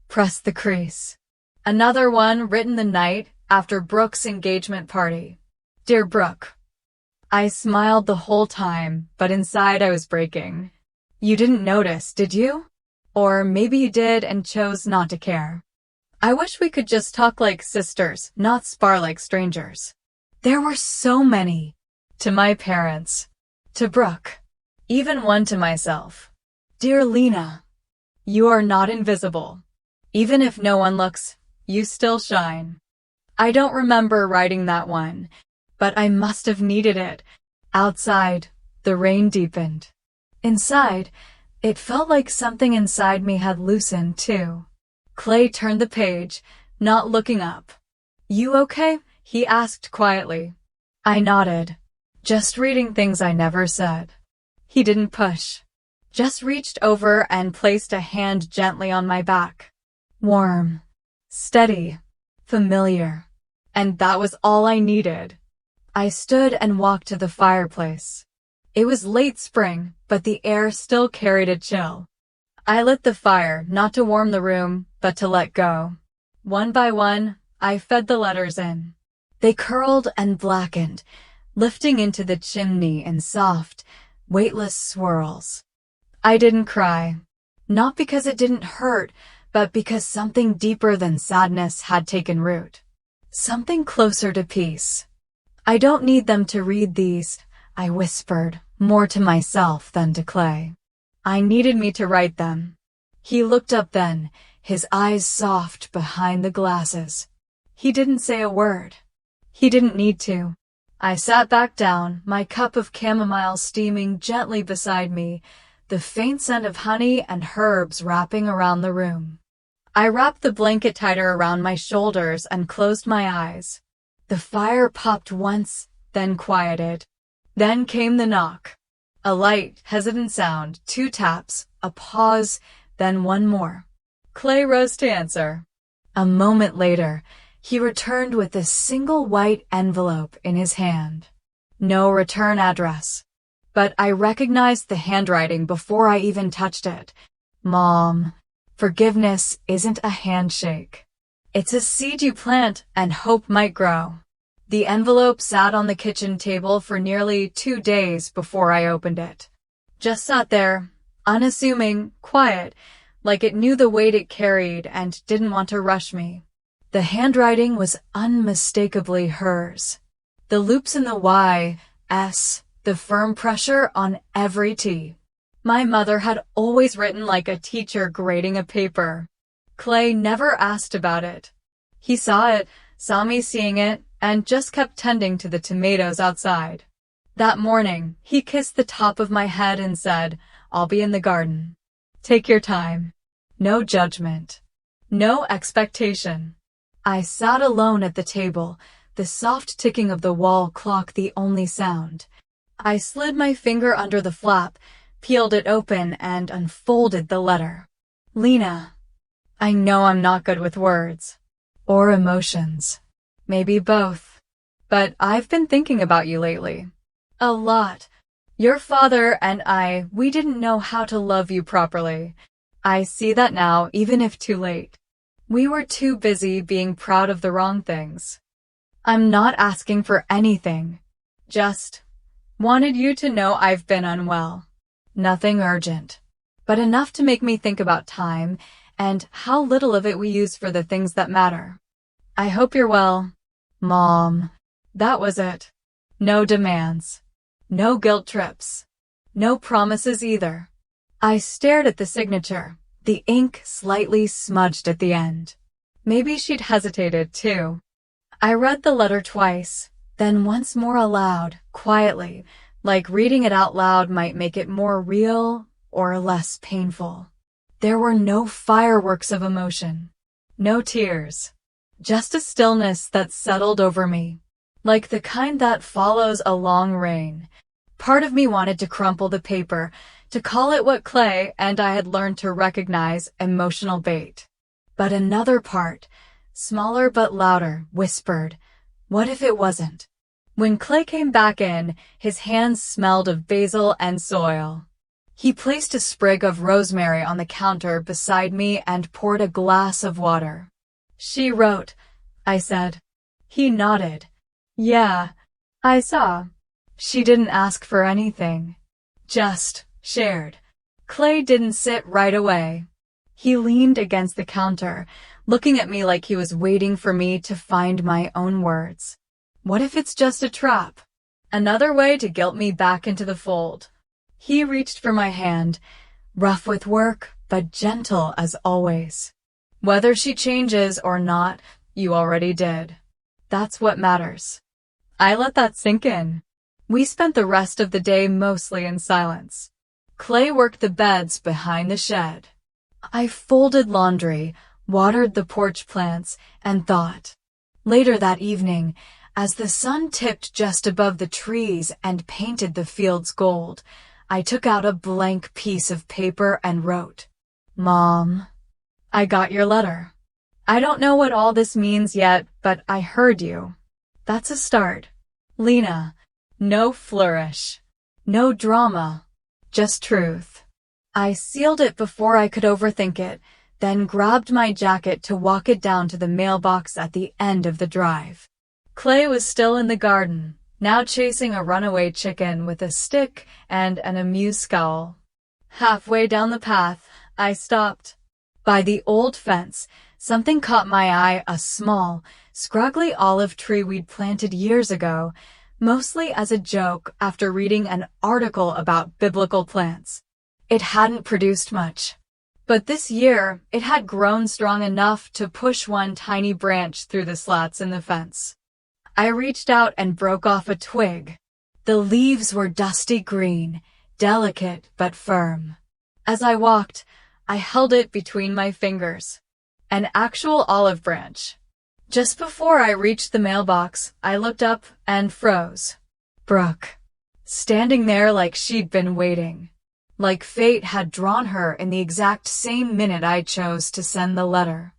pressed the crease. Another one written the night after Brooke's engagement party. Dear Brooke. I smiled the whole time, but inside I was breaking. You didn't notice, did you? Or maybe you did and chose not to care. I wish we could just talk like sisters, not spar like strangers. There were so many. To my parents. To Brooke. Even one to myself. Dear Lena. You are not invisible. Even if no one looks, you still shine. I don't remember writing that one, but I must have needed it. Outside, the rain deepened. Inside, it felt like something inside me had loosened too. Clay turned the page, not looking up. You okay? He asked quietly. I nodded, just reading things I never said. He didn't push, just reached over and placed a hand gently on my back. Warm, steady, familiar. And that was all I needed. I stood and walked to the fireplace. It was late spring, but the air still carried a chill. I lit the fire, not to warm the room, but to let go. One by one, I fed the letters in. They curled and blackened, lifting into the chimney in soft, weightless swirls. I didn't cry. Not because it didn't hurt, but because something deeper than sadness had taken root. Something closer to peace. I don't need them to read these, I whispered, more to myself than to Clay. I needed me to write them. He looked up then, his eyes soft behind the glasses. He didn't say a word. He didn't need to. I sat back down, my cup of chamomile steaming gently beside me, the faint scent of honey and herbs wrapping around the room. I wrapped the blanket tighter around my shoulders and closed my eyes. The fire popped once, then quieted. Then came the knock. A light, hesitant sound, 2 taps, a pause, then one more. Clay rose to answer. A moment later, he returned with a single white envelope in his hand. No return address. But I recognized the handwriting before I even touched it. Mom. Forgiveness isn't a handshake. It's a seed you plant and hope might grow. The envelope sat on the kitchen table for nearly 2 days before I opened it. Just sat there, unassuming, quiet, like it knew the weight it carried and didn't want to rush me. The handwriting was unmistakably hers. The loops in the Y, S, the firm pressure on every T. My mother had always written like a teacher grading a paper. Clay never asked about it. He saw it, saw me seeing it, and just kept tending to the tomatoes outside. That morning, he kissed the top of my head and said, I'll be in the garden. Take your time. No judgment. No expectation. I sat alone at the table, the soft ticking of the wall clock the only sound. I slid my finger under the flap, peeled it open, and unfolded the letter. Lena. I know I'm not good with words. Or emotions. Maybe both. But I've been thinking about you lately. A lot. Your father and we didn't know how to love you properly. I see that now, even if too late. We were too busy being proud of the wrong things. I'm not asking for anything. Just wanted you to know I've been unwell. Nothing urgent, but enough to make me think about time and how little of it we use for the things that matter. I hope you're well, Mom. That was it. No demands. No guilt trips. No promises either. I stared at the signature, the ink slightly smudged at the end. Maybe she'd hesitated too. I read the letter twice, then once more aloud, quietly, like reading it out loud might make it more real or less painful. There were no fireworks of emotion. No tears. Just a stillness that settled over me, like the kind that follows a long rain. Part of me wanted to crumple the paper, to call it what Clay and I had learned to recognize emotional bait. But another part, smaller but louder, whispered, what if it wasn't? When Clay came back in, his hands smelled of basil and soil. He placed a sprig of rosemary on the counter beside me and poured a glass of water. She wrote, I said. He nodded. Yeah, I saw. She didn't ask for anything. Just shared. Clay didn't sit right away. He leaned against the counter, looking at me like he was waiting for me to find my own words. What if it's just a trap? Another way to guilt me back into the fold. He reached for my hand, rough with work, but gentle as always. Whether she changes or not, you already did. That's what matters. I let that sink in. We spent the rest of the day mostly in silence. Clay worked the beds behind the shed. I folded laundry, watered the porch plants, and thought. Later that evening, as the sun tipped just above the trees and painted the fields gold, I took out a blank piece of paper and wrote, "Mom, I got your letter. I don't know what all this means yet, but I heard you. That's a start. Lena, no flourish, no drama, just truth." I sealed it before I could overthink it, then grabbed my jacket to walk it down to the mailbox at the end of the drive. Clay was still in the garden, now chasing a runaway chicken with a stick and an amused scowl. Halfway down the path, I stopped. By the old fence, something caught my eye, a small, scraggly olive tree we'd planted years ago, mostly as a joke after reading an article about biblical plants. It hadn't produced much. But this year, it had grown strong enough to push one tiny branch through the slats in the fence. I reached out and broke off a twig. The leaves were dusty green, delicate but firm. As I walked, I held it between my fingers. An actual olive branch. Just before I reached the mailbox, I looked up and froze. Brooke. Standing there like she'd been waiting. Like fate had drawn her in the exact same minute I chose to send the letter.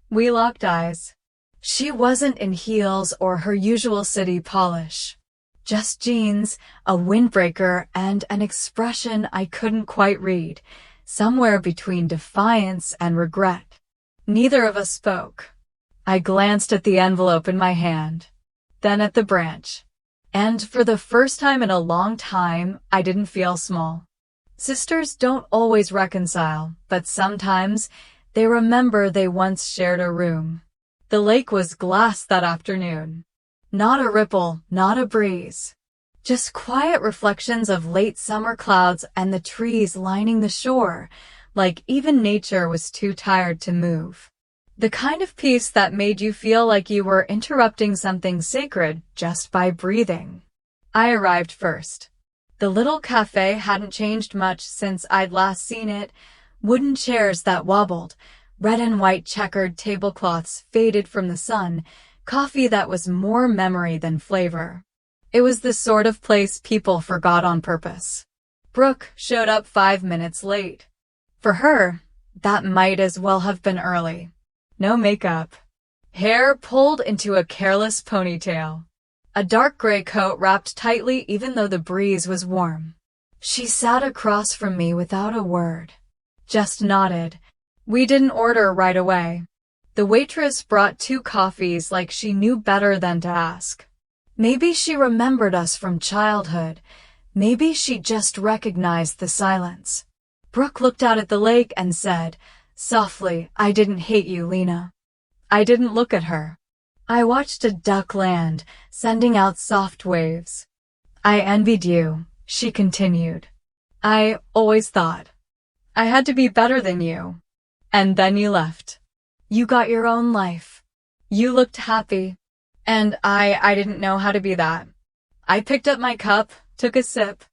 We locked eyes. She wasn't in heels or her usual city polish. Just jeans, a windbreaker, and an expression I couldn't quite read, somewhere between defiance and regret. Neither of us spoke. I glanced at the envelope in my hand, then at the branch. And for the first time in a long time, I didn't feel small. Sisters don't always reconcile, but sometimes they remember they once shared a room. The lake was glass that afternoon. Not a ripple, not a breeze. Just quiet reflections of late summer clouds and the trees lining the shore, like even nature was too tired to move. The kind of peace that made you feel like you were interrupting something sacred just by breathing. I arrived first. The little cafe hadn't changed much since I'd last seen it. Wooden chairs that wobbled, red and white checkered tablecloths faded from the sun, coffee that was more memory than flavor. It was the sort of place people forgot on purpose. Brooke showed up 5 minutes late. For her, that might as well have been early. No makeup. Hair pulled into a careless ponytail. A dark gray coat wrapped tightly even though the breeze was warm. She sat across from me without a word. Just nodded. We didn't order right away. The waitress brought 2 coffees like she knew better than to ask. Maybe she remembered us from childhood. Maybe she just recognized the silence. Brooke looked out at the lake and said, softly, "I didn't hate you, Lena." I didn't look at her. I watched a duck land, sending out soft waves. "I envied you," she continued. "I always thought I had to be better than you. And then you left. You got your own life. You looked happy. And I didn't know how to be that." I picked up my cup, took a sip.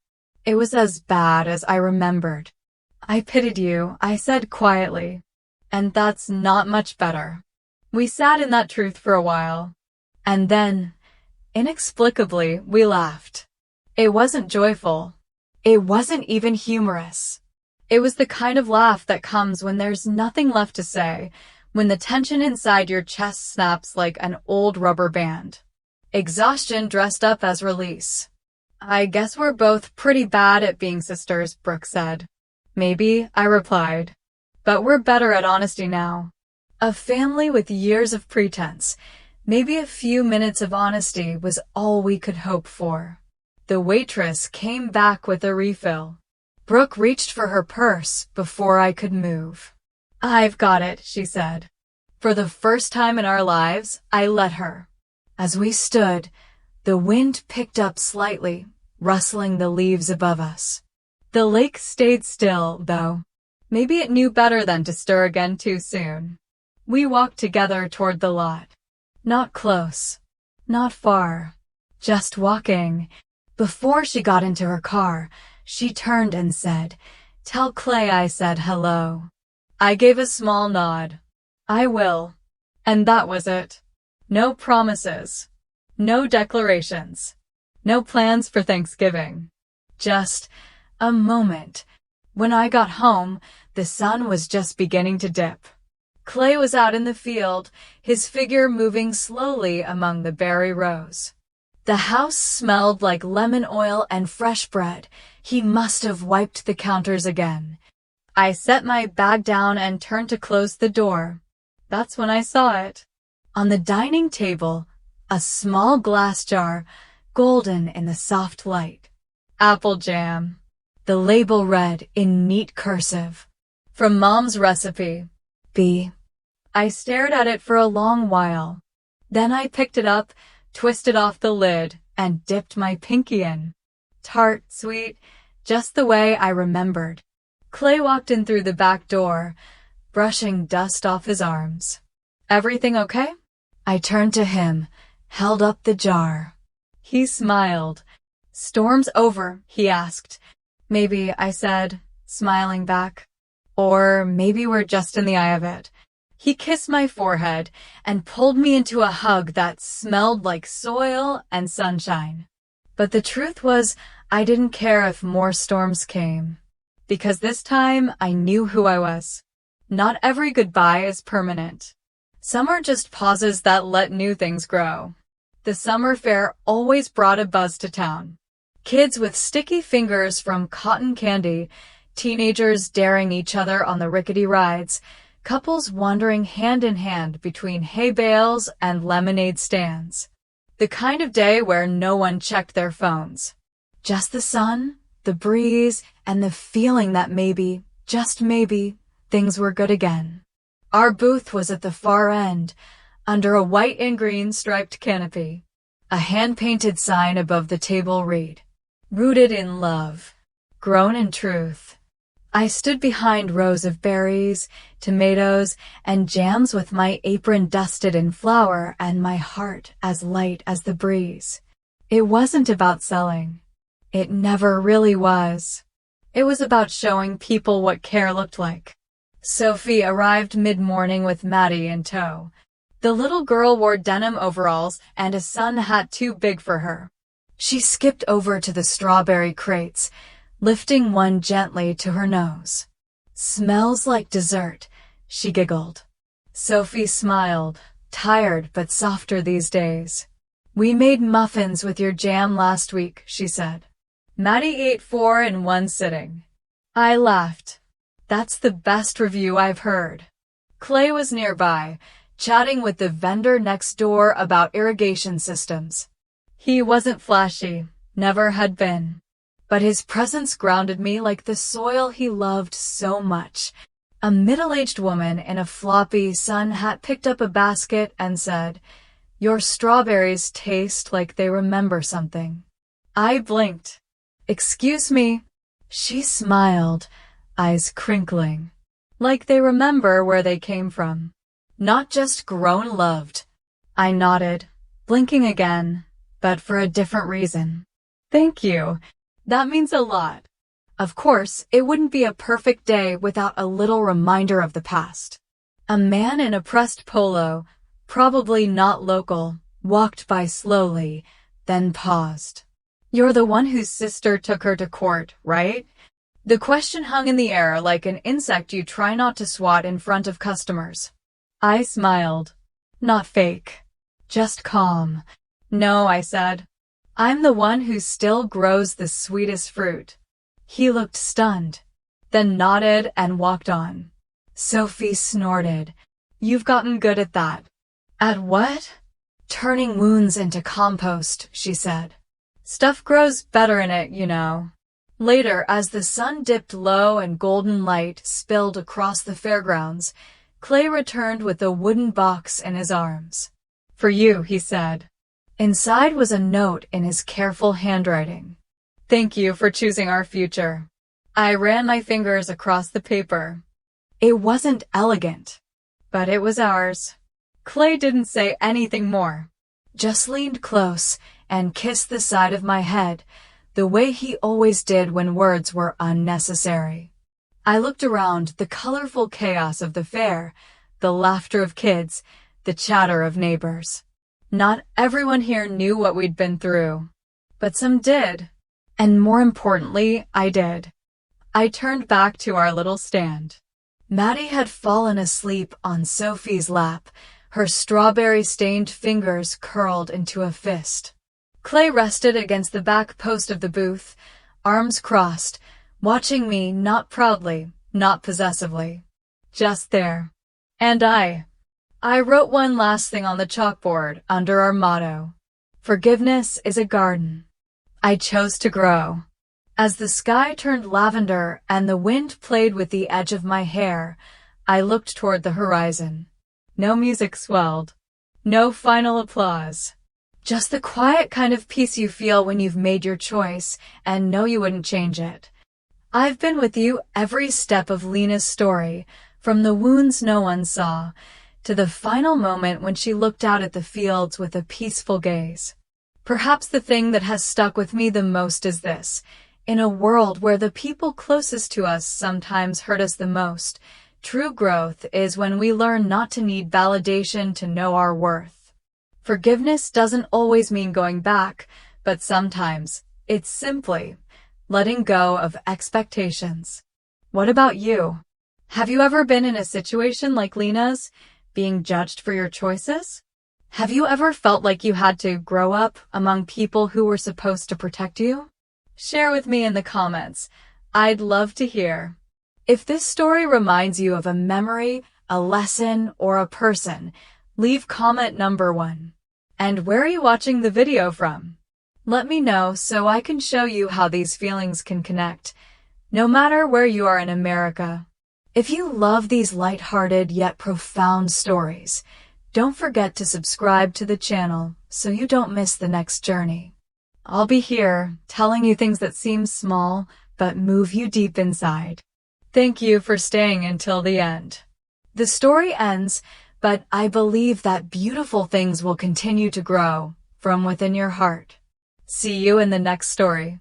It was as bad as I remembered. "I pitied you," I said quietly. "And that's not much better." We sat in that truth for a while. And then, inexplicably, we laughed. It wasn't joyful. It wasn't even humorous. It was the kind of laugh that comes when there's nothing left to say, when the tension inside your chest snaps like an old rubber band. Exhaustion dressed up as release. "I guess we're both pretty bad at being sisters," Brooke said. "Maybe," I replied. "But we're better at honesty now. A family with years of pretense. Maybe a few minutes of honesty was all we could hope for. The waitress came back with a refill. Brooke reached for her purse before I could move. "I've got it," she said. For the first time in our lives, I let her. As we stood, the wind picked up slightly, rustling the leaves above us. The lake stayed still, though. Maybe it knew better than to stir again too soon. We walked together toward the lot. Not close, not far, just walking. Before she got into her car, she turned and said, "Tell Clay I said hello." I gave a small nod. "I will." And that was it. No promises. No declarations. No plans for Thanksgiving. Just a moment. When I got home, the sun was just beginning to dip. Clay was out in the field, his figure moving slowly among the berry rows. The house smelled like lemon oil and fresh bread. He must have wiped the counters again. I set my bag down and turned to close the door. That's when I saw it. On the dining table, a small glass jar, golden in the soft light. Apple jam. The label read in neat cursive. From Mom's recipe. B. I stared at it for a long while. Then I picked it up, twisted off the lid, and dipped my pinky in. Tart, sweet, just the way I remembered. Clay walked in through the back door, brushing dust off his arms. "Everything okay?" I turned to him, held up the jar. He smiled. "Storm's over?" he asked. "Maybe," I said, smiling back. "Or maybe we're just in the eye of it." He kissed my forehead and pulled me into a hug that smelled like soil and sunshine. But the truth was, I didn't care if more storms came. Because this time, I knew who I was. Not every goodbye is permanent. Some are just pauses that let new things grow. The summer fair always brought a buzz to town. Kids with sticky fingers from cotton candy, teenagers daring each other on the rickety rides, couples wandering hand in hand between hay bales and lemonade stands. The kind of day where no one checked their phones. Just the sun, the breeze, and the feeling that maybe, just maybe, things were good again. Our booth was at the far end, under a white and green striped canopy. A hand-painted sign above the table read, "Rooted in love, grown in truth." I stood behind rows of berries, tomatoes, and jams with my apron dusted in flour and my heart as light as the breeze. It wasn't about selling. It never really was. It was about showing people what care looked like. Sophie arrived mid-morning with Maddie in tow. The little girl wore denim overalls and a sun hat too big for her. She skipped over to the strawberry crates, lifting one gently to her nose. "Smells like dessert," she giggled. Sophie smiled, tired but softer these days. "We made muffins with your jam last week," she said. Maddie ate 4 in one sitting. I laughed. "That's the best review I've heard." Clay was nearby, chatting with the vendor next door about irrigation systems. He wasn't flashy, never had been. But his presence grounded me like the soil he loved so much. A middle-aged woman in a floppy sun hat picked up a basket and said, "Your strawberries taste like they remember something." I blinked. "Excuse me?" She smiled, eyes crinkling. "Like they remember where they came from. Not just grown loved." I nodded, blinking again, but for a different reason. "Thank you. That means a lot." Of course, it wouldn't be a perfect day without a little reminder of the past. A man in a pressed polo, probably not local, walked by slowly, then paused. "You're the one whose sister took her to court, right?" The question hung in the air like an insect you try not to swat in front of customers. I smiled. Not fake. Just calm. "No," I said. "I'm the one who still grows the sweetest fruit." He looked stunned, then nodded and walked on. Sophie snorted. "You've gotten good at that." "At what?" turning wounds into compost, she said. Stuff grows better in it, you know. Later, as the sun dipped low and golden light spilled across the fairgrounds, Clay returned with a wooden box in his arms. For you, he said. Inside was a note in his careful handwriting. Thank you for choosing our future. I ran my fingers across the paper. It wasn't elegant, but it was ours. Clay didn't say anything more, just leaned close and kissed the side of my head, the way he always did when words were unnecessary. I looked around, the colorful chaos of the fair, the laughter of kids, the chatter of neighbors. Not everyone here knew what we'd been through, but some did. And more importantly, I did. I turned back to our little stand. Maddie had fallen asleep on Sophie's lap, her strawberry-stained fingers curled into a fist. Clay rested against the back post of the booth, arms crossed, watching me not proudly, not possessively. Just there. And I wrote one last thing on the chalkboard under our motto. Forgiveness is a garden I chose to grow. As the sky turned lavender and the wind played with the edge of my hair, I looked toward the horizon. No music swelled. No final applause. Just the quiet kind of peace you feel when you've made your choice and know you wouldn't change it. I've been with you every step of Lena's story, from the wounds no one saw, to the final moment when she looked out at the fields with a peaceful gaze. Perhaps the thing that has stuck with me the most is this. In a world where the people closest to us sometimes hurt us the most, true growth is when we learn not to need validation to know our worth. Forgiveness doesn't always mean going back, but sometimes it's simply letting go of expectations. What about you? Have you ever been in a situation like Lena's, being judged for your choices? Have you ever felt like you had to grow up among people who were supposed to protect you? Share with me in the comments. I'd love to hear. If this story reminds you of a memory, a lesson, or a person, leave comment number 1. And where are you watching the video from? Let me know so I can show you how these feelings can connect, no matter where you are in America. If you love these lighthearted yet profound stories, don't forget to subscribe to the channel so you don't miss the next journey. I'll be here telling you things that seem small but move you deep inside. Thank you for staying until the end. The story ends, but I believe that beautiful things will continue to grow from within your heart. See you in the next story.